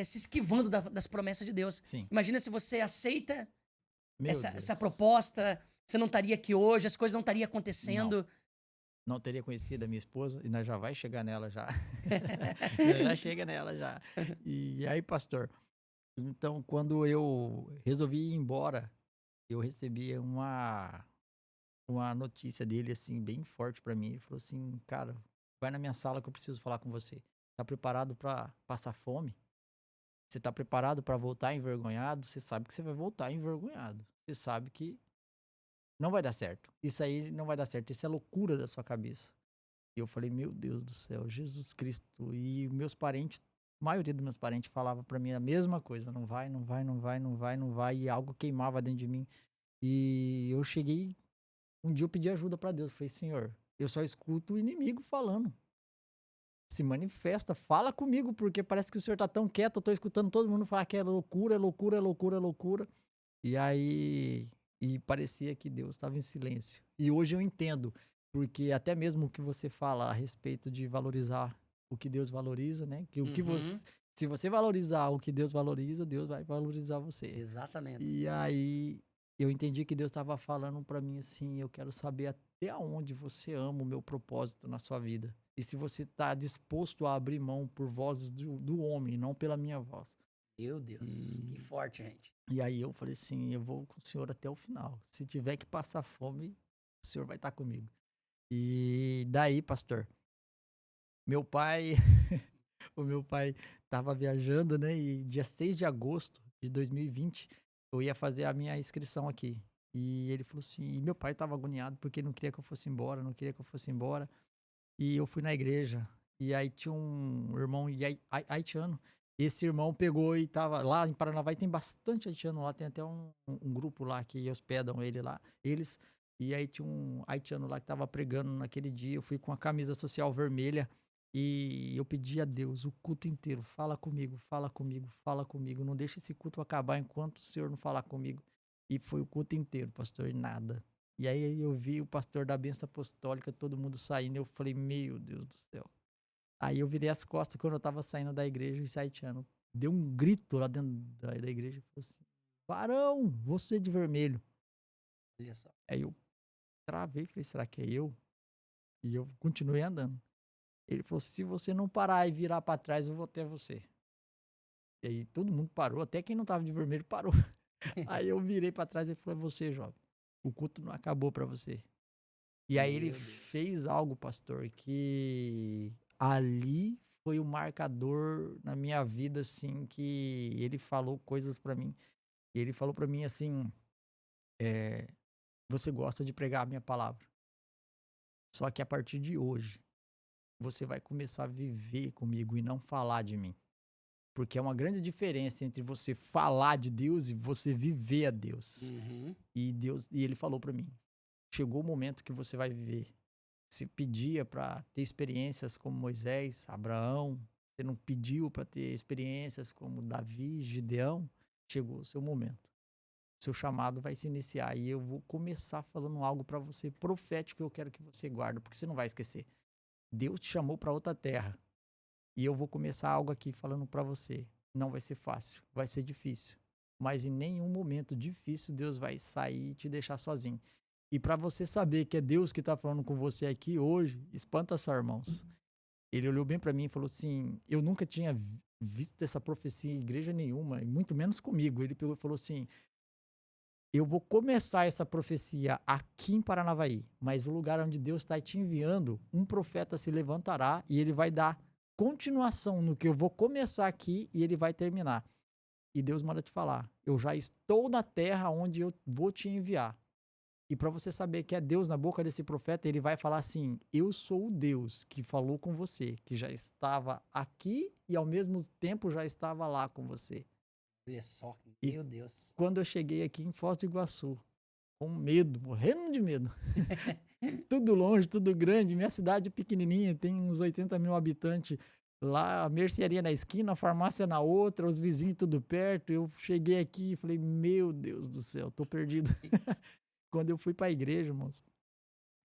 se esquivando das promessas de Deus. Sim. Imagina se você aceita Meu essa Deus. proposta, você não estaria aqui hoje, as coisas não estariam Não. acontecendo. Não teria conhecido a minha esposa e nós já vai chegar nela já. Nós já chega nela já. E aí, pastor, então quando eu resolvi ir embora, eu recebi uma notícia dele, assim, bem forte pra mim. Ele falou assim, cara, vai na minha sala que eu preciso falar com você. Tá preparado pra passar fome? Você tá preparado pra voltar envergonhado? Você sabe que você vai voltar envergonhado. Você sabe que não vai dar certo. Isso aí não vai dar certo. Isso é loucura da sua cabeça. E eu falei, meu Deus do céu, Jesus Cristo. E meus parentes, a maioria dos meus parentes falava pra mim a mesma coisa. Não vai, não vai, não vai, não vai, não vai. E algo queimava dentro de mim. E eu cheguei, um dia eu pedi ajuda pra Deus. Falei, Senhor, eu só escuto o inimigo falando. Se manifesta, fala comigo, porque parece que o Senhor tá tão quieto. Eu tô escutando todo mundo falar que é loucura, é loucura, é loucura, é loucura. E aí, e parecia que Deus estava em silêncio. E hoje eu entendo, porque até mesmo o que você fala a respeito de valorizar o que Deus valoriza, né? Que o que você, Uhum, se você valorizar o que Deus valoriza, Deus vai valorizar você. exatamente. E aí eu entendi que Deus estava falando para mim assim, eu quero saber até onde você ama o meu propósito na sua vida. E se você está disposto a abrir mão por vozes do homem, não pela minha voz. Meu Deus, que E, forte, gente. e aí eu falei assim, eu vou com o senhor até o final. Se tiver que passar fome, o senhor vai estar comigo. E daí, pastor, meu pai, o meu pai estava viajando, né? E dia 6 de agosto de 2020, eu ia fazer a minha inscrição aqui. E ele falou assim, e meu pai estava agoniado porque ele não queria que eu fosse embora, não queria que eu fosse embora. E eu fui na igreja, e aí tinha um irmão haitiano. Esse irmão pegou e tava lá em Paranavaí, tem bastante haitiano lá, tem até um grupo lá que hospedam ele lá, eles. E aí tinha um haitiano lá que tava pregando naquele dia. Eu fui com a camisa social vermelha e eu pedi a Deus o culto inteiro: fala comigo, fala comigo, fala comigo. Não deixa esse culto acabar enquanto o Senhor não falar comigo. E foi o culto inteiro, pastor, e nada. E aí eu vi o pastor da benção apostólica, todo mundo saindo, eu falei, meu Deus do céu. Aí eu virei as costas quando eu tava saindo da igreja, esse haitiano deu um grito lá dentro da igreja, falou assim, varão, você de vermelho. Olha só. Aí eu travei, falei, será que é eu? E eu continuei andando. Ele falou, se você não parar e virar pra trás, eu vou ter você. E aí todo mundo parou, até quem não tava de vermelho parou. Aí eu virei pra trás e falei, você, jovem, o culto não acabou pra você. E aí ele Meu Deus. fez algo, pastor, que ali foi o marcador na minha vida, assim, que ele falou coisas pra mim. E ele falou pra mim assim, é, você gosta de pregar a minha palavra. Só que a partir de hoje, você vai começar a viver comigo e não falar de mim. Porque é uma grande diferença entre você falar de Deus e você viver a Deus. Uhum. E ele falou pra mim, chegou o momento que você vai viver. Você pedia pra ter experiências como Moisés, Abraão, você não pediu pra ter experiências como Davi, Gideão, chegou o seu momento. Seu chamado vai se iniciar e eu vou começar falando algo pra você profético que eu quero que você guarde, porque você não vai esquecer. Deus te chamou pra outra terra e eu vou começar algo aqui falando pra você. Não vai ser fácil, vai ser difícil, mas em nenhum momento difícil Deus vai sair e te deixar sozinho. E pra você saber que é Deus que tá falando com você aqui hoje, espanta só, irmãos. Ele olhou bem pra mim e falou assim: eu nunca tinha visto essa profecia em igreja nenhuma, e muito menos comigo. Ele pegou e falou assim: eu vou começar essa profecia aqui em Paranavaí, mas o lugar onde Deus está te enviando, um profeta se levantará e ele vai dar continuação no que eu vou começar aqui e ele vai terminar. E Deus manda te falar: eu já estou na terra onde eu vou te enviar. E para você saber que é Deus na boca desse profeta, ele vai falar assim: eu sou o Deus que falou com você, que já estava aqui e ao mesmo tempo já estava lá com você. Olha só, E meu Deus. quando eu cheguei aqui em Foz do Iguaçu, com medo, morrendo de medo. Tudo longe, tudo grande. Minha cidade é pequenininha, tem uns 80 mil habitantes. Lá, a mercearia na esquina, a farmácia na outra, os vizinhos tudo perto. Eu cheguei aqui e falei, meu Deus do céu, tô perdido. Quando eu fui pra igreja, irmãos,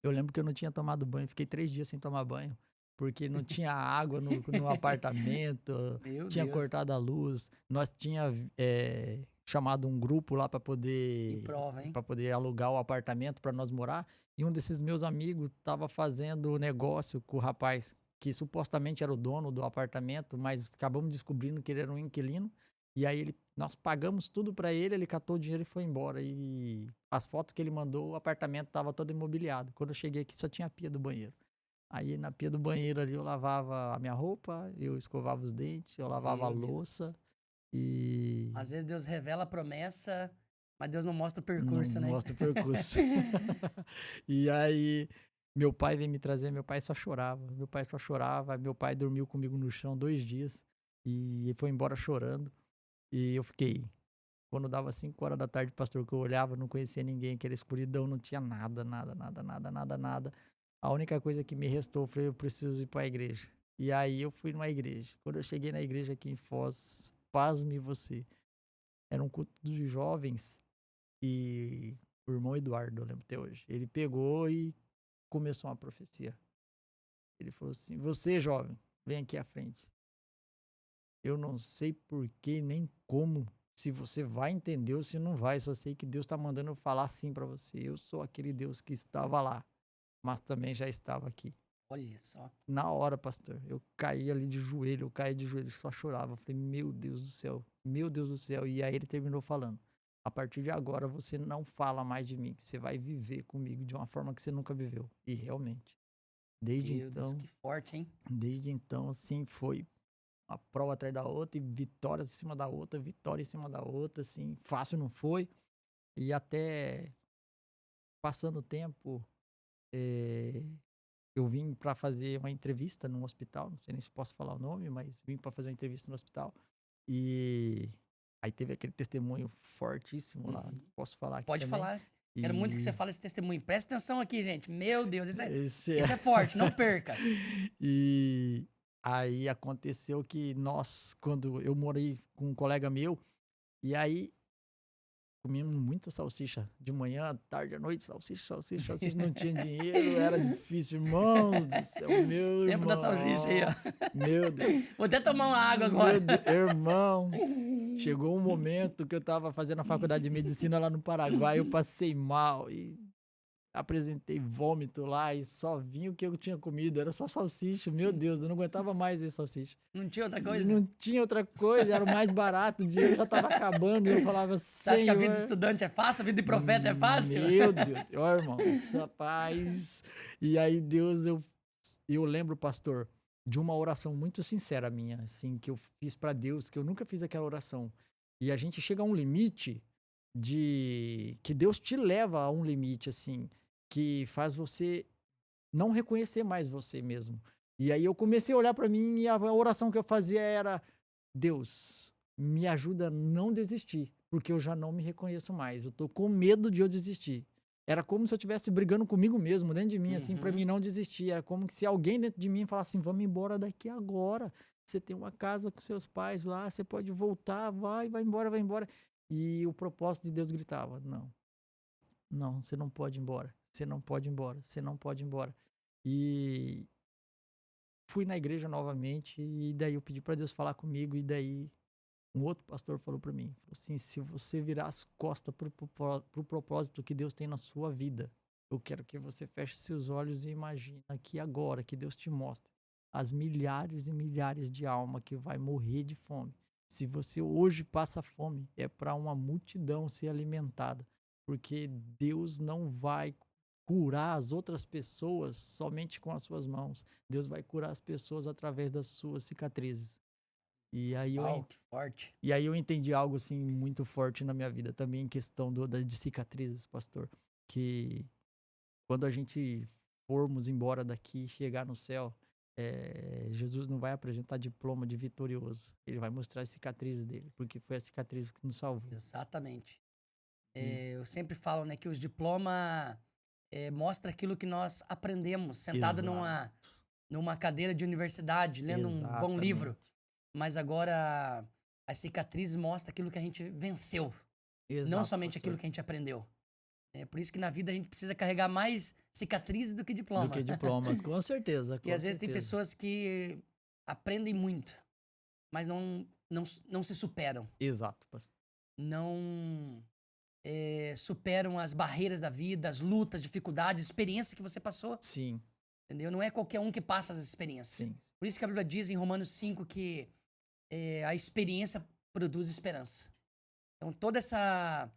eu lembro que eu não tinha tomado banho. Fiquei 3 dias sem tomar banho, porque não tinha água no apartamento, Meu tinha Deus. cortado a luz. Nós tinha chamado um grupo lá para Que poder prova, hein? para poder alugar o apartamento para nós morar. E um desses meus amigos estava fazendo negócio com o rapaz que supostamente era o dono do apartamento, mas acabamos descobrindo que ele era um inquilino. E aí nós pagamos tudo para ele, ele catou o dinheiro e foi embora. E as fotos que ele mandou, o apartamento estava todo imobiliado. Quando eu cheguei aqui, só tinha a pia do banheiro. Aí na pia do banheiro ali eu lavava a minha roupa, eu escovava os dentes, eu lavava a Meu louça Deus. e Às vezes Deus revela a promessa, mas Deus não mostra o não percurso, né? mostra o percurso. E aí meu pai veio me trazer, meu pai só chorava, meu pai dormiu comigo no chão 2 dias e foi embora chorando. E eu fiquei, quando dava 5 horas da tarde, pastor, que eu olhava, não conhecia ninguém, aquela escuridão, não tinha nada, nada, nada, nada, nada, nada. A única coisa que me restou foi eu preciso ir para a igreja. E aí eu fui numa igreja. Quando eu cheguei na igreja aqui em Foz, pasme você, era um culto de jovens e o irmão Eduardo, eu lembro até hoje, ele pegou e começou uma profecia. Ele falou assim: você, jovem, vem aqui à frente. Eu não sei por que nem como, se você vai entender ou se não vai. Só sei que Deus está mandando eu falar assim para você. Eu sou aquele Deus que estava lá, mas também já estava aqui. Olha só. Na hora, pastor, eu caí ali de joelho, só chorava. Eu falei, meu Deus do céu, meu Deus do céu. E aí ele terminou falando: a partir de agora você não fala mais de mim, você vai viver comigo de uma forma que você nunca viveu. E realmente, Meu Deus, que forte, hein? desde então, assim, foi uma prova atrás da outra, e vitória em cima da outra, assim, fácil não foi. E até passando o tempo, eh, eu vim para fazer uma entrevista num hospital, não sei nem se posso falar o nome, mas vim para fazer uma entrevista no hospital. E aí teve aquele testemunho fortíssimo lá, Uhum. posso falar aqui Pode também. falar. Quero muito que você E fale esse testemunho. Presta atenção aqui, gente. Meu Deus, isso esse é forte, não perca. E aí aconteceu que quando eu morei com um colega meu, e aí comíamos muita salsicha de manhã, tarde, à noite, salsicha, não tinha dinheiro, era difícil, irmãos do céu, meu Tempo da salsicha aí, ó. irmão, meu Deus, Vou até tomar uma água agora. irmão, chegou um momento que eu tava fazendo a faculdade de medicina lá no Paraguai, eu passei mal e apresentei vômito lá e só vinha o que eu tinha comido. Era só salsicha. Meu Deus, eu não aguentava mais esse salsicha. Não tinha outra E coisa? não tinha outra coisa, era o mais barato, o dinheiro já estava acabando. E eu falava, Você acha que a vida de Senhor, estudante é fácil? A vida de profeta é fácil? meu Deus, ó, irmão, rapaz. E aí, Deus, eu lembro, pastor, de uma oração muito sincera minha, assim, que eu fiz pra Deus, que eu nunca fiz aquela oração. E a gente chega a um limite que Deus te leva a um limite, assim, que faz você não reconhecer mais você mesmo. E aí eu comecei a olhar pra mim e a oração que eu fazia era: Deus, me ajuda a não desistir, porque eu já não me reconheço mais. Eu tô com medo de eu desistir. Era como se eu estivesse brigando comigo mesmo, dentro de mim, assim, pra Uhum. mim não desistir. Era como se alguém dentro de mim falasse assim: vamos embora daqui agora. Você tem uma casa com seus pais lá, você pode voltar, vai embora, vai embora. E o propósito de Deus gritava: não, não, você não pode ir embora. Você não pode ir embora. Você não pode ir embora. E fui na igreja novamente e daí eu pedi pra Deus falar comigo e daí um outro pastor falou pra mim, falou assim: se você virar as costas pro propósito que Deus tem na sua vida, eu quero que você feche seus olhos e imagine aqui agora que Deus te mostra as milhares e milhares de almas que vai morrer de fome. Se você hoje passa fome, é para uma multidão ser alimentada, porque Deus não vai curar as outras pessoas somente com as suas mãos. Deus vai curar as pessoas através das suas cicatrizes. E aí eu Uau, que forte. e aí eu entendi algo assim muito forte na minha vida também em questão de cicatrizes, pastor, que quando a gente formos embora daqui, chegar no céu, Jesus não vai apresentar diploma de vitorioso. Ele vai mostrar as cicatrizes dele, porque foi a cicatriz que nos salvou. Exatamente. E- Eu sempre falo, né, que os diplomas mostra aquilo que nós aprendemos, sentado Exato. numa cadeira de universidade, lendo um bom livro. Exatamente. Mas agora as cicatrizes mostram aquilo que a gente venceu, não Exato, somente aquilo pastor. que a gente aprendeu. É por isso que na vida a gente precisa carregar mais cicatrizes do que Do diploma. que diplomas, com certeza, E com às vezes tem certeza. pessoas que aprendem muito, mas não se superam. Exato, pastor. Não superam as barreiras da vida, as lutas, dificuldades, experiência que você passou. Sim, Entendeu? Não é qualquer um que passa as experiências. sim, Por isso que a Bíblia diz em Romanos 5 que a experiência produz esperança. Então toda essa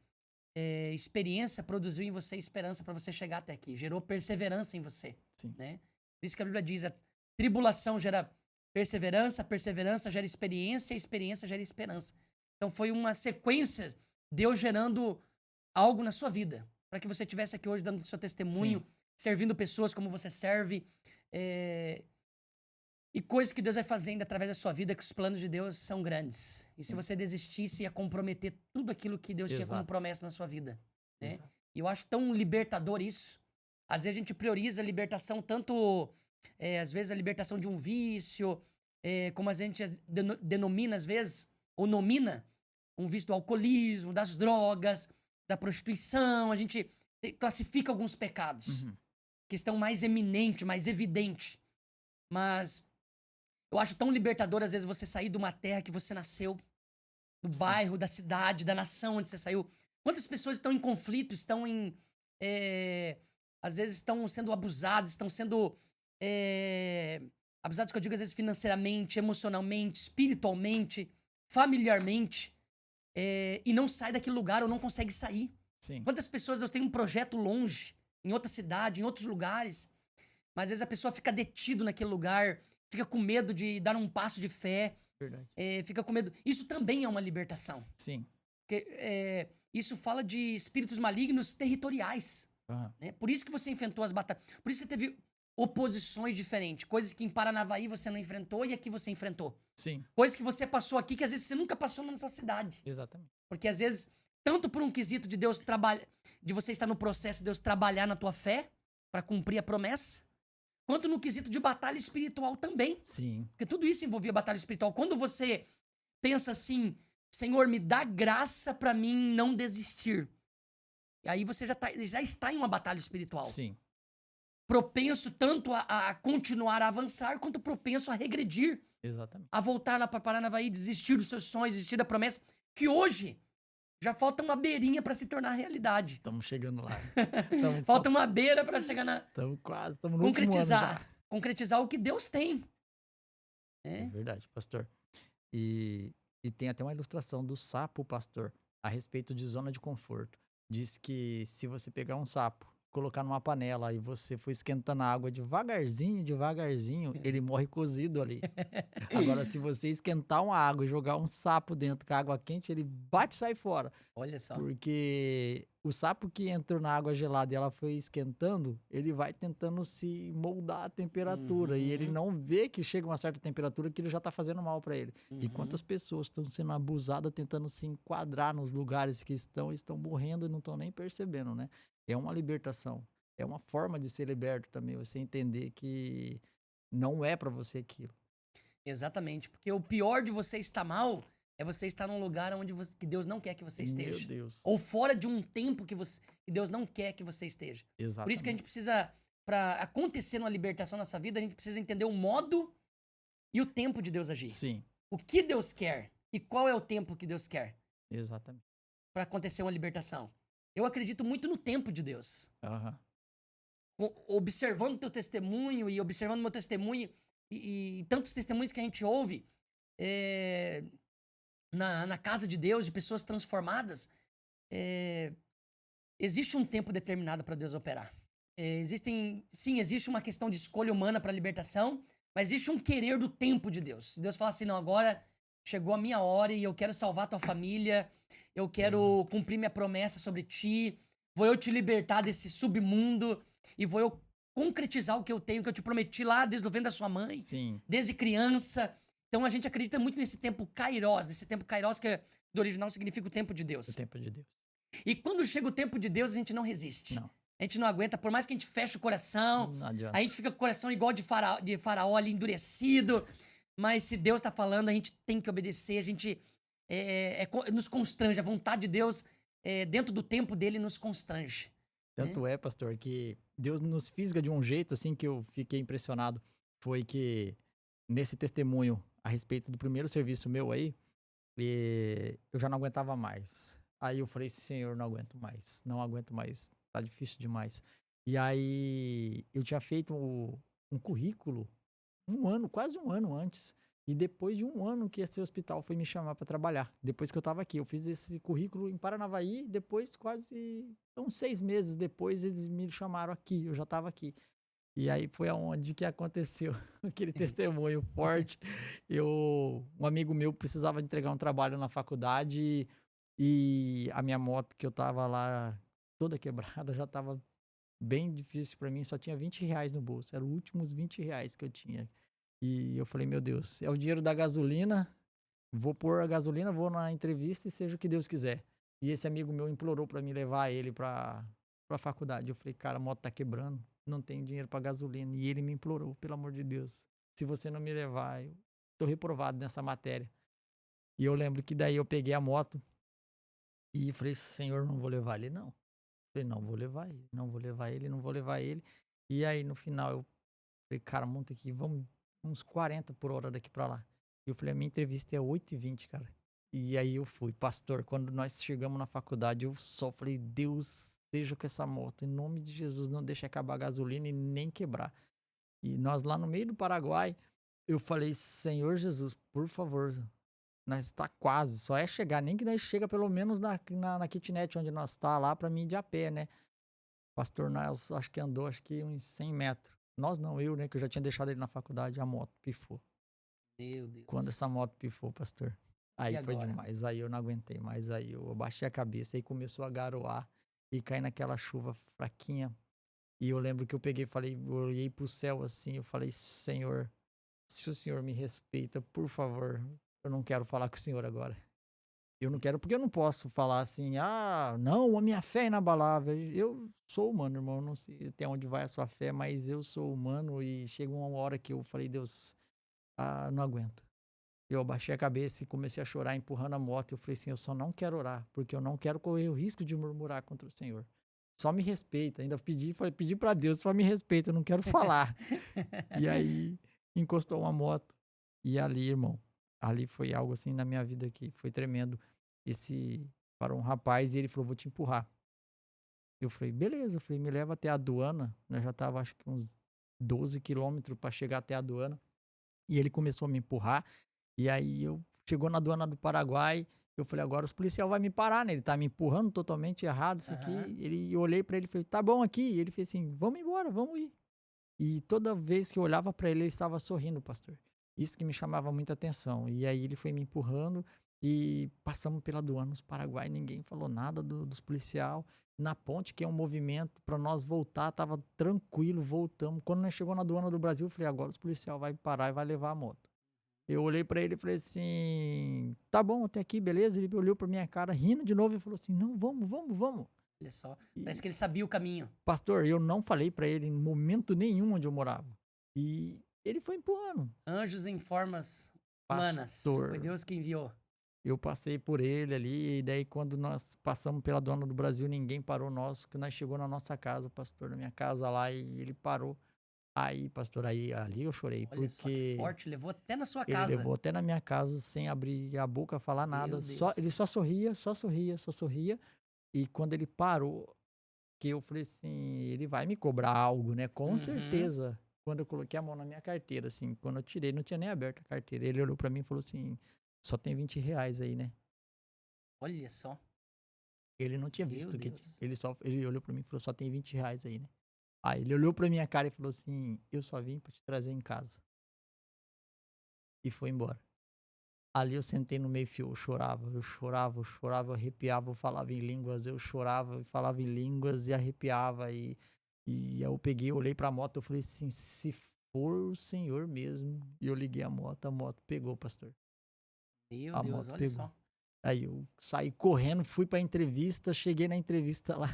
experiência produziu em você esperança para você chegar até aqui. Gerou perseverança em você. sim. Né? Por isso que a Bíblia diz: a tribulação gera perseverança, a perseverança gera experiência, a experiência gera esperança. Então foi uma sequência, Deus gerando algo na sua vida, para que você estivesse aqui hoje dando seu testemunho, Sim. servindo pessoas como você serve, e coisas que Deus vai fazendo através da sua vida, que os planos de Deus são grandes. E se Sim. você desistisse, ia comprometer tudo aquilo que Deus tinha como Exato. promessa na sua vida. Né? Exato. E eu acho tão libertador isso. Às vezes a gente prioriza a libertação tanto, às vezes a libertação de um vício, como a gente denomina às vezes, ou nomina, um vício do alcoolismo, das drogas, da prostituição. A gente classifica alguns pecados Uhum. que estão mais eminentes, mais evidentes. Mas eu acho tão libertador, às vezes, você sair de uma terra que você nasceu, do Sim. bairro, da cidade, da nação onde você saiu. Quantas pessoas estão em conflito, estão em. Às vezes estão sendo abusadas, estão sendo. Abusados, que eu digo, às vezes, financeiramente, emocionalmente, espiritualmente, familiarmente, e não sai daquele lugar ou não consegue sair. Sim. Quantas pessoas têm um projeto longe, em outra cidade, em outros lugares, mas às vezes a pessoa fica detido naquele lugar, fica com medo de dar um passo de fé, Verdade. fica com medo. Isso também é uma libertação. Sim. Porque, isso fala de espíritos malignos territoriais. Aham. Né? Por isso que você enfrentou as batalhas. Por isso que você teve oposições diferentes. Coisas que em Paranavaí você não enfrentou e aqui você enfrentou. Sim. Coisas que você passou aqui que às vezes você nunca passou na sua cidade. Exatamente. Porque às vezes, tanto por um quesito de Deus trabalhar, de você estar no processo de Deus trabalhar na tua fé para cumprir a promessa, quanto no quesito de batalha espiritual também. Sim. Porque tudo isso envolvia batalha espiritual. Quando você pensa assim: Senhor, me dá graça para mim não desistir. E aí você já está em uma batalha espiritual. Sim. Propenso tanto a continuar a avançar, quanto propenso a regredir. Exatamente. A voltar lá para Paranavaí, desistir dos seus sonhos, desistir da promessa. Que hoje Já falta uma beirinha para se tornar realidade. Estamos chegando lá. Estamos Falta uma beira para chegar na quase, estamos no último ano já. concretizar o que Deus tem. É Né? verdade, pastor. E tem até uma ilustração do sapo, pastor, a respeito de zona de conforto. Diz que se você pegar um sapo, colocar numa panela e você for esquentando a água devagarzinho, devagarzinho, ele morre cozido ali. Agora, se você esquentar uma água e jogar um sapo dentro com a água quente, ele bate e sai fora. Olha só. Porque o sapo que entrou na água gelada e ela foi esquentando, ele vai tentando se moldar à temperatura. E ele Uhum. não vê que chega uma certa temperatura que ele já tá fazendo mal para ele. E Uhum. quantas pessoas estão sendo abusadas, tentando se enquadrar nos lugares que estão morrendo e não estão nem percebendo, né? É uma libertação. É uma forma de ser liberto também, você entender que não é para você aquilo. Exatamente, porque o pior de você estar mal é você estar num lugar onde que Deus não quer que você Meu esteja. Deus. Ou fora de um tempo que Deus não quer que você esteja. Por isso que a gente Exatamente. precisa, para acontecer uma libertação na nossa vida, a gente precisa entender o modo e o tempo de Deus agir. Sim, O que Deus quer e qual é o tempo que Deus quer exatamente. para acontecer uma libertação. Eu acredito muito no tempo de Deus. Aham. Observando o teu testemunho e observando o meu testemunho e tantos testemunhos que a gente ouve na casa de Deus, de pessoas transformadas, existe um tempo determinado para Deus operar. Existe uma questão de escolha humana para a libertação, mas existe um querer do tempo de Deus. Deus fala assim, não, agora chegou a minha hora e eu quero salvar tua família, eu quero cumprir minha promessa sobre ti, vou eu te libertar desse submundo e vou eu concretizar o que eu tenho, que eu te prometi lá desde o ventre da sua mãe, Sim, desde criança. Então a gente acredita muito nesse tempo kairos, que do original significa o tempo de o Deus. tempo de Deus. E quando chega o tempo de Deus, a gente não resiste. Não, A gente não aguenta, por mais que a gente feche o coração, não adianta. a gente fica com o coração igual de faraó ali, endurecido. Mas se Deus tá falando, a gente tem que obedecer, a gente nos constrange. A vontade de Deus, dentro do tempo dele, nos constrange. Tanto é, pastor, que Deus nos fisga de um jeito assim que eu fiquei impressionado. Foi que nesse testemunho a respeito do primeiro serviço meu aí, eu já não aguentava mais. Aí eu falei, Senhor, não aguento mais, não aguento mais, tá difícil demais. E aí eu tinha feito um currículo quase um ano antes. E depois de um ano que esse hospital foi me chamar para trabalhar, depois que eu tava aqui, eu fiz esse currículo em Paranavaí, depois quase uns 6 meses depois eles me chamaram aqui, eu já tava aqui. E aí foi aonde que aconteceu aquele testemunho forte. Um amigo meu precisava entregar um trabalho na faculdade e a minha moto que eu tava lá toda quebrada já tava bem difícil para mim, só tinha R$ 20 no bolso, eram os últimos R$ 20 que eu tinha. E eu falei, meu Deus, é o dinheiro da gasolina, vou pôr a gasolina, vou na entrevista e seja o que Deus quiser. E esse amigo meu implorou para me levar ele pra faculdade. Eu falei, cara, a moto tá quebrando, não tenho dinheiro pra gasolina. E ele me implorou, pelo amor de Deus, se você não me levar, eu tô reprovado nessa matéria. E eu lembro que daí eu peguei a moto e falei, Senhor, não vou levar ele, não. Eu falei, não vou levar ele, não vou levar ele, não vou levar ele. E aí no final eu falei, cara, monta aqui, vamos uns 40 por hora daqui pra lá. E eu falei, a minha entrevista é 8h20, cara. E aí eu fui, pastor, quando nós chegamos na faculdade, eu só falei, Deus, esteja com essa moto, em nome de Jesus, não deixe acabar a gasolina e nem quebrar. E nós lá no meio do Paraguai, eu falei, Senhor Jesus, por favor, nós está quase, só é chegar, nem que nós chega pelo menos na kitnet onde nós está lá pra mim ir de a pé, né? Pastor, nós acho que andou uns 100 metros. Nós não, eu, né, que eu já tinha deixado ele na faculdade, a moto pifou. Meu Deus. Quando essa moto pifou, pastor, aí E foi agora? demais, aí eu não aguentei mais, aí eu abaixei a cabeça, aí começou a garoar e cair naquela chuva fraquinha. E eu lembro que eu peguei e falei, eu olhei pro céu assim, eu falei, Senhor, se o Senhor me respeita, por favor, eu não quero falar com o Senhor agora. Eu não quero, porque eu não posso falar assim, não, a minha fé é inabalável. Eu sou humano, irmão, eu não sei até onde vai a sua fé, mas eu sou humano e chega uma hora que eu falei, Deus, não aguento. Eu abaixei a cabeça e comecei a chorar, empurrando a moto. Eu falei assim, eu só não quero orar, porque eu não quero correr o risco de murmurar contra o Senhor. Só me respeita. Ainda pedi pra Deus, só me respeita, eu não quero falar. E aí, encostou uma moto. E ali, irmão, ali foi algo assim na minha vida que foi tremendo. parou um rapaz e ele falou: "Vou te empurrar". Eu falei: "Beleza", eu falei: "Me leva até a aduana", nós já estava acho que uns 12 quilômetros para chegar até a aduana, e ele começou a me empurrar, e aí eu chegou na aduana do Paraguai, eu falei: "Agora os policial vai me parar, né, ele tá me empurrando totalmente errado isso aqui", Aham. eu olhei para ele e falei: "Tá bom aqui", ele fez assim: "Vamos embora, vamos ir". E toda vez que eu olhava para ele, ele estava sorrindo, pastor. Isso que me chamava muita atenção. E aí ele foi me empurrando e passamos pela aduana do Paraguai, ninguém falou nada dos policial. Na ponte, que é um movimento para nós voltar, tava tranquilo, voltamos. Quando nós chegou na aduana do Brasil, eu falei: agora os policial vai parar e vai levar a moto. Eu olhei para ele e falei assim: tá bom, até aqui, beleza? Ele olhou para minha cara, rindo de novo e falou assim: não, vamos, vamos, vamos. Olha só. Parece E que ele sabia o caminho. pastor, eu não falei pra ele em momento nenhum onde eu morava. E ele foi empurrando. Anjos em formas humanas. Foi Pastor, Deus que enviou. eu passei por ele ali, e daí quando nós passamos pela aduana do Brasil, ninguém parou nós, que nós chegou na nossa casa, pastor, na minha casa lá, e ele parou. Aí, pastor, aí ali eu chorei, Olha só que porque forte. Levou até na sua ele casa. levou até na minha casa sem abrir a boca, falar Meu nada, ele Deus. só sorria, só sorria, só sorria. E quando ele parou, que eu falei assim: "Ele vai me cobrar algo, né, com Uhum. certeza". Quando eu coloquei a mão na minha carteira, assim, quando eu tirei, não tinha nem aberto a carteira, ele olhou pra mim e falou assim: "Só tem R$ 20 aí, né". Olha só. Ele não tinha Meu visto que Deus. ele olhou pra mim e falou: "Só tem R$ 20 aí, né". Aí ele olhou pra minha cara e falou assim: "Eu só vim pra te trazer em casa", e foi embora. Ali eu sentei no meio-fio, eu chorava, eu chorava, eu chorava, eu arrepiava, eu falava em línguas, eu chorava, eu falava em línguas e arrepiava. E aí eu peguei, olhei pra moto, eu falei assim: se for o Senhor mesmo. E eu liguei a moto pegou, pastor. Meu A Deus, moto olha pegou. só. Aí eu saí correndo, fui pra entrevista, cheguei na entrevista lá,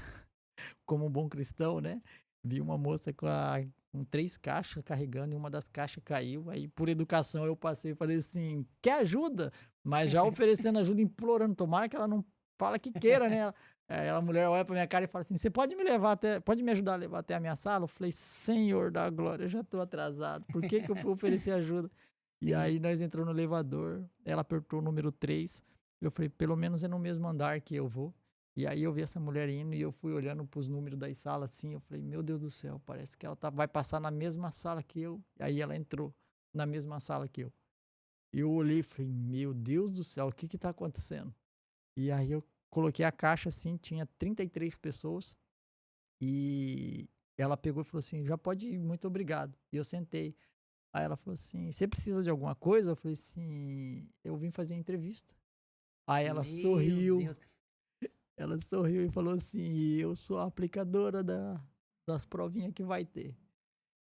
como um bom cristão, né? Vi uma moça com 3 caixas carregando e uma das caixas caiu. Aí, por educação, eu passei e falei assim: quer ajuda? Mas já oferecendo ajuda, implorando. Tomara que ela não fala que queira, né? Aí a mulher olha pra minha cara e fala assim: você pode me levar até, pode me ajudar a levar até a minha sala? Eu falei: Senhor da glória, eu já tô atrasado. Por que que eu fui oferecer ajuda? E Sim. aí nós entramos no elevador, ela apertou o número 3. Eu falei: pelo menos é no mesmo andar que eu vou. E aí eu vi essa mulher indo e eu fui olhando pros números das salas assim, eu falei: "Meu Deus do céu, parece que ela vai passar na mesma sala que eu". Aí ela entrou na mesma sala que eu. E eu olhei e falei: "Meu Deus do céu, o que que tá acontecendo?". E aí eu coloquei a caixa assim, tinha 33 pessoas, e ela pegou e falou assim: "Já pode ir, muito obrigado". E eu sentei. Aí ela falou assim: "Você precisa de alguma coisa?". Eu falei assim: "Eu vim fazer entrevista". Aí Meu Deus. ela sorriu e falou assim: "Eu sou a aplicadora das provinhas que vai ter".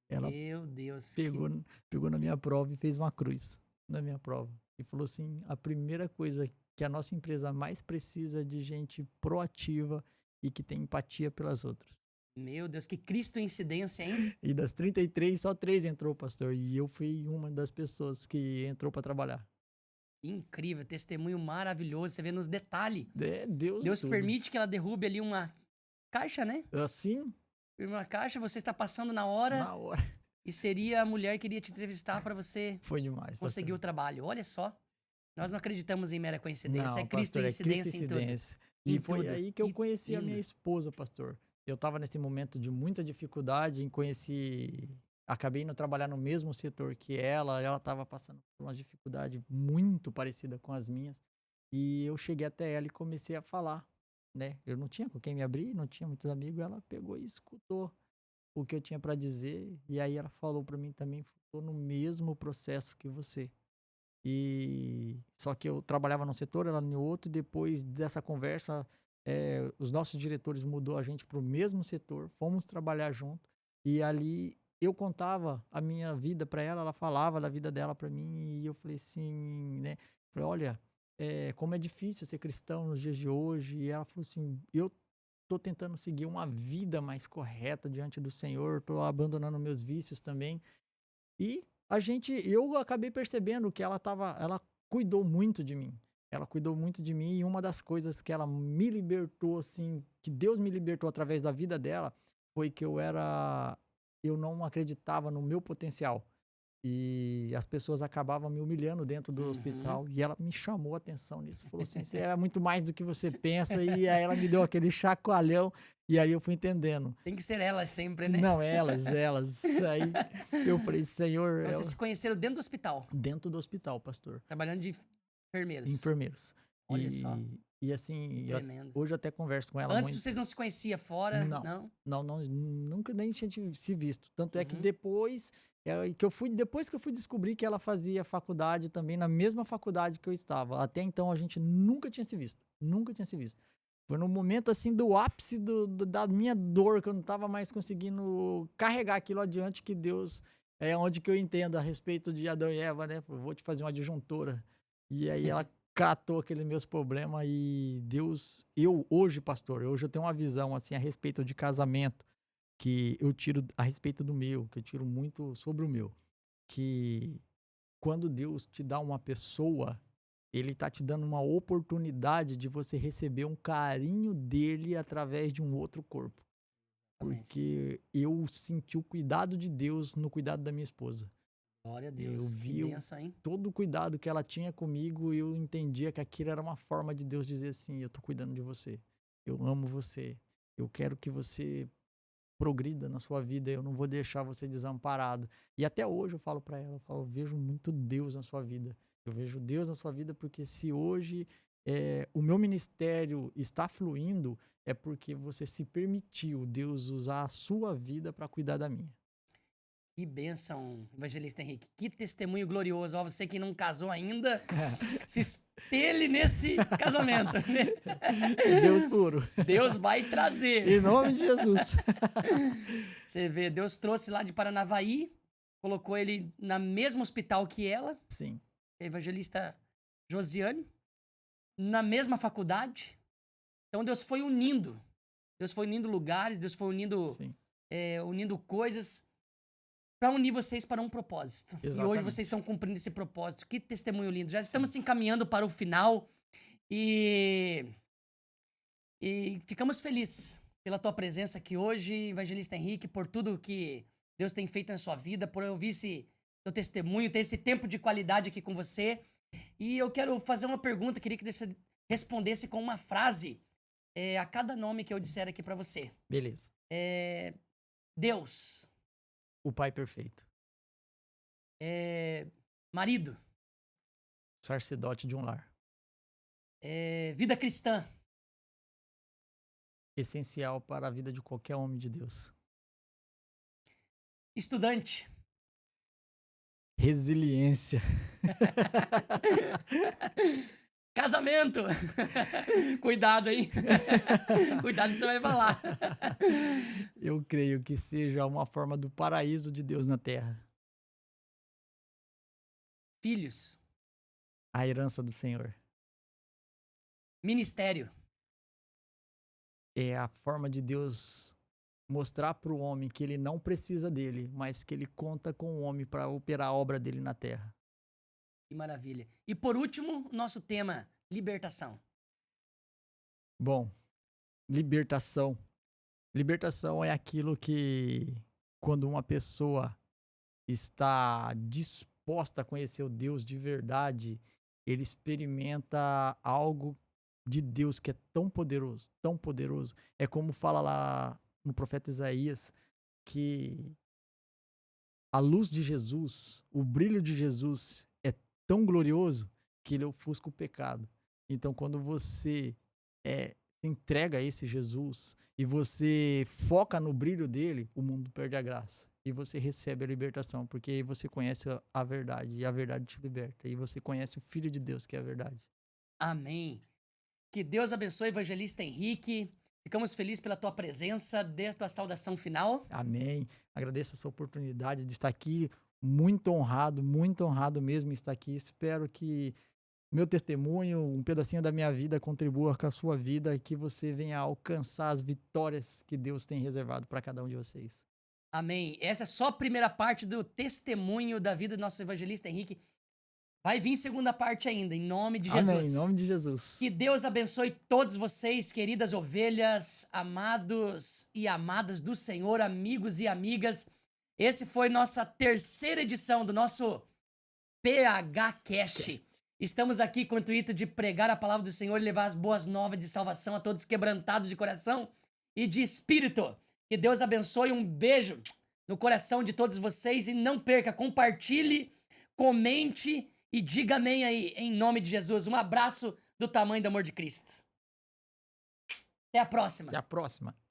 Ela Meu Deus. Que. pegou pegou na minha prova e fez uma cruz na minha prova. E falou assim: "A primeira coisa que a nossa empresa mais precisa é de gente proativa e que tem empatia pelas outras". Meu Deus, que Cristo incidência, hein? E das 33 só 3 entrou, pastor, e eu fui uma das pessoas que entrou para trabalhar. Incrível, testemunho maravilhoso. Você vê nos detalhes. É, Deus em Deus tudo. permite que ela derrube ali uma caixa, né? Assim, Uma caixa, você está passando na hora na hora. e seria a mulher que iria te entrevistar para você Foi demais, pastor. conseguir o trabalho. Olha só. Nós não acreditamos em mera coincidência. É Não, Cristo pastor, é Cristo incidência em tudo. incidência. E Em foi tudo. aí que eu Que conheci a minha lindo. esposa, pastor. Eu estava nesse momento de muita dificuldade em conheci acabei indo trabalhar no mesmo setor que ela estava passando por uma dificuldade muito parecida com as minhas, e eu cheguei até ela e comecei a falar, né. Eu não tinha com quem me abrir, não tinha muitos amigos, ela pegou e escutou o que eu tinha para dizer, e aí ela falou para mim também: "Tô no mesmo processo que você". E só que eu trabalhava num setor, ela em outro, e depois dessa conversa, os nossos diretores mudou a gente para o mesmo setor, fomos trabalhar junto, e ali eu contava a minha vida para ela, ela falava da vida dela para mim, e eu falei assim, né, falei: "Olha, como é difícil ser cristão nos dias de hoje", e ela falou assim: "Eu tô tentando seguir uma vida mais correta diante do Senhor, tô abandonando meus vícios também". E eu acabei percebendo que ela cuidou muito de mim. Ela cuidou muito de mim, e uma das coisas que ela me libertou, assim, que Deus me libertou através da vida dela, foi que eu não acreditava no meu potencial. E as pessoas acabavam me humilhando dentro do Uhum. hospital. E ela me chamou a atenção nisso. Falou assim: você é muito mais do que você pensa. E aí ela me deu aquele chacoalhão. E aí eu fui entendendo. Tem que ser elas sempre, né? Não, elas. Aí eu falei: Senhor, Então, vocês se conheceram dentro do hospital, dentro do hospital, pastor. trabalhando de enfermeiros. Enfermeiros. Olha só, E assim, tremendo. hoje eu até converso com ela Antes muito. vocês não se conheciam fora, não? Não, nunca nem tinha se visto. Tanto é que Uhum. depois depois que eu fui descobrir que ela fazia faculdade também na mesma faculdade que eu estava. Até então a gente nunca tinha se visto. Nunca tinha se visto. Foi no momento assim do ápice da minha dor, que eu não estava mais conseguindo carregar aquilo adiante, que Deus é onde que eu entendo a respeito de Adão e Eva, né? Eu vou te fazer uma disjuntora. E aí ela catou aqueles meus problemas e Deus, hoje, pastor, hoje eu tenho uma visão assim a respeito de casamento que eu tiro a respeito do meu, que eu tiro muito sobre o meu, que quando Deus te dá uma pessoa, ele tá te dando uma oportunidade de você receber um carinho dele através de um outro corpo. Exatamente. Porque eu senti o cuidado de Deus no cuidado da minha esposa. Glória a Eu Deus, que vi bênção, hein? todo o cuidado que ela tinha comigo e eu entendia que aquilo era uma forma de Deus dizer assim: eu tô cuidando de você, eu amo você, eu quero que você progrida na sua vida, eu não vou deixar você desamparado. E até hoje eu falo para ela, eu falo, vejo muito Deus na sua vida. Eu vejo Deus na sua vida porque se hoje o meu ministério está fluindo, é porque você se permitiu Deus usar a sua vida para cuidar da minha. Que bênção, evangelista Henrique. Que testemunho glorioso. Ó, você que não casou ainda, se espelhe nesse casamento. Deus puro. Deus vai trazer. Em nome de Jesus. Você vê, Deus trouxe lá de Paranavaí, colocou ele no mesmo hospital que ela, Sim. a evangelista Josiane, na mesma faculdade. Então Deus foi unindo. Deus foi unindo lugares, Deus foi unindo, Sim. unindo coisas para unir vocês para um propósito. E hoje Exatamente. vocês estão cumprindo esse propósito. Que testemunho lindo. Já estamos se encaminhando para o final e ficamos felizes pela tua presença aqui hoje, evangelista Henrique, por tudo que Deus tem feito na sua vida, por eu ouvir esse teu testemunho, ter esse tempo de qualidade aqui com você. E eu quero fazer uma pergunta, queria que você respondesse com uma frase a cada nome que eu disser aqui para você. Beleza. Deus. O Pai perfeito. Marido. Sacerdote de um lar. Vida cristã. Essencial para a vida de qualquer homem de Deus. Estudante. Resiliência. Casamento. Cuidado, hein? Cuidado que você vai falar. Eu creio que seja uma forma do paraíso de Deus na terra. Filhos. A herança do Senhor. Ministério. É a forma de Deus mostrar para o homem que ele não precisa dele, mas que ele conta com o homem para operar a obra dele na terra. Que maravilha. E por último, nosso tema, libertação. Bom, libertação. Libertação é aquilo que, quando uma pessoa está disposta a conhecer o Deus de verdade, ele experimenta algo de Deus que é tão poderoso, tão poderoso. É como fala lá no profeta Isaías, que a luz de Jesus, o brilho de Jesus é tão glorioso que ele ofusca o pecado. Então, quando você entrega a esse Jesus e você foca no brilho dele, o mundo perde a graça. E você recebe a libertação, porque aí você conhece a verdade, e a verdade te liberta. E você conhece o Filho de Deus, que é a verdade. Amém. Que Deus abençoe, evangelista Henrique. Ficamos felizes pela tua presença, desde a tua saudação final. Amém. Agradeço essa oportunidade de estar aqui. Muito honrado mesmo estar aqui. Espero que meu testemunho, um pedacinho da minha vida, contribua com a sua vida e que você venha alcançar as vitórias que Deus tem reservado para cada um de vocês. Amém. Essa é só a primeira parte do testemunho da vida do nosso evangelista Henrique. Vai vir segunda parte ainda, em nome de Jesus. Amém, em nome de Jesus. Que Deus abençoe todos vocês, queridas ovelhas, amados e amadas do Senhor, amigos e amigas. Esse foi nossa terceira edição do nosso PHcast. Estamos aqui com o intuito de pregar a palavra do Senhor e levar as boas novas de salvação a todos quebrantados de coração e de espírito. Que Deus abençoe, um beijo no coração de todos vocês e não perca, compartilhe, comente e diga amém aí, em nome de Jesus. Um abraço do tamanho do amor de Cristo. Até a próxima. Até a próxima.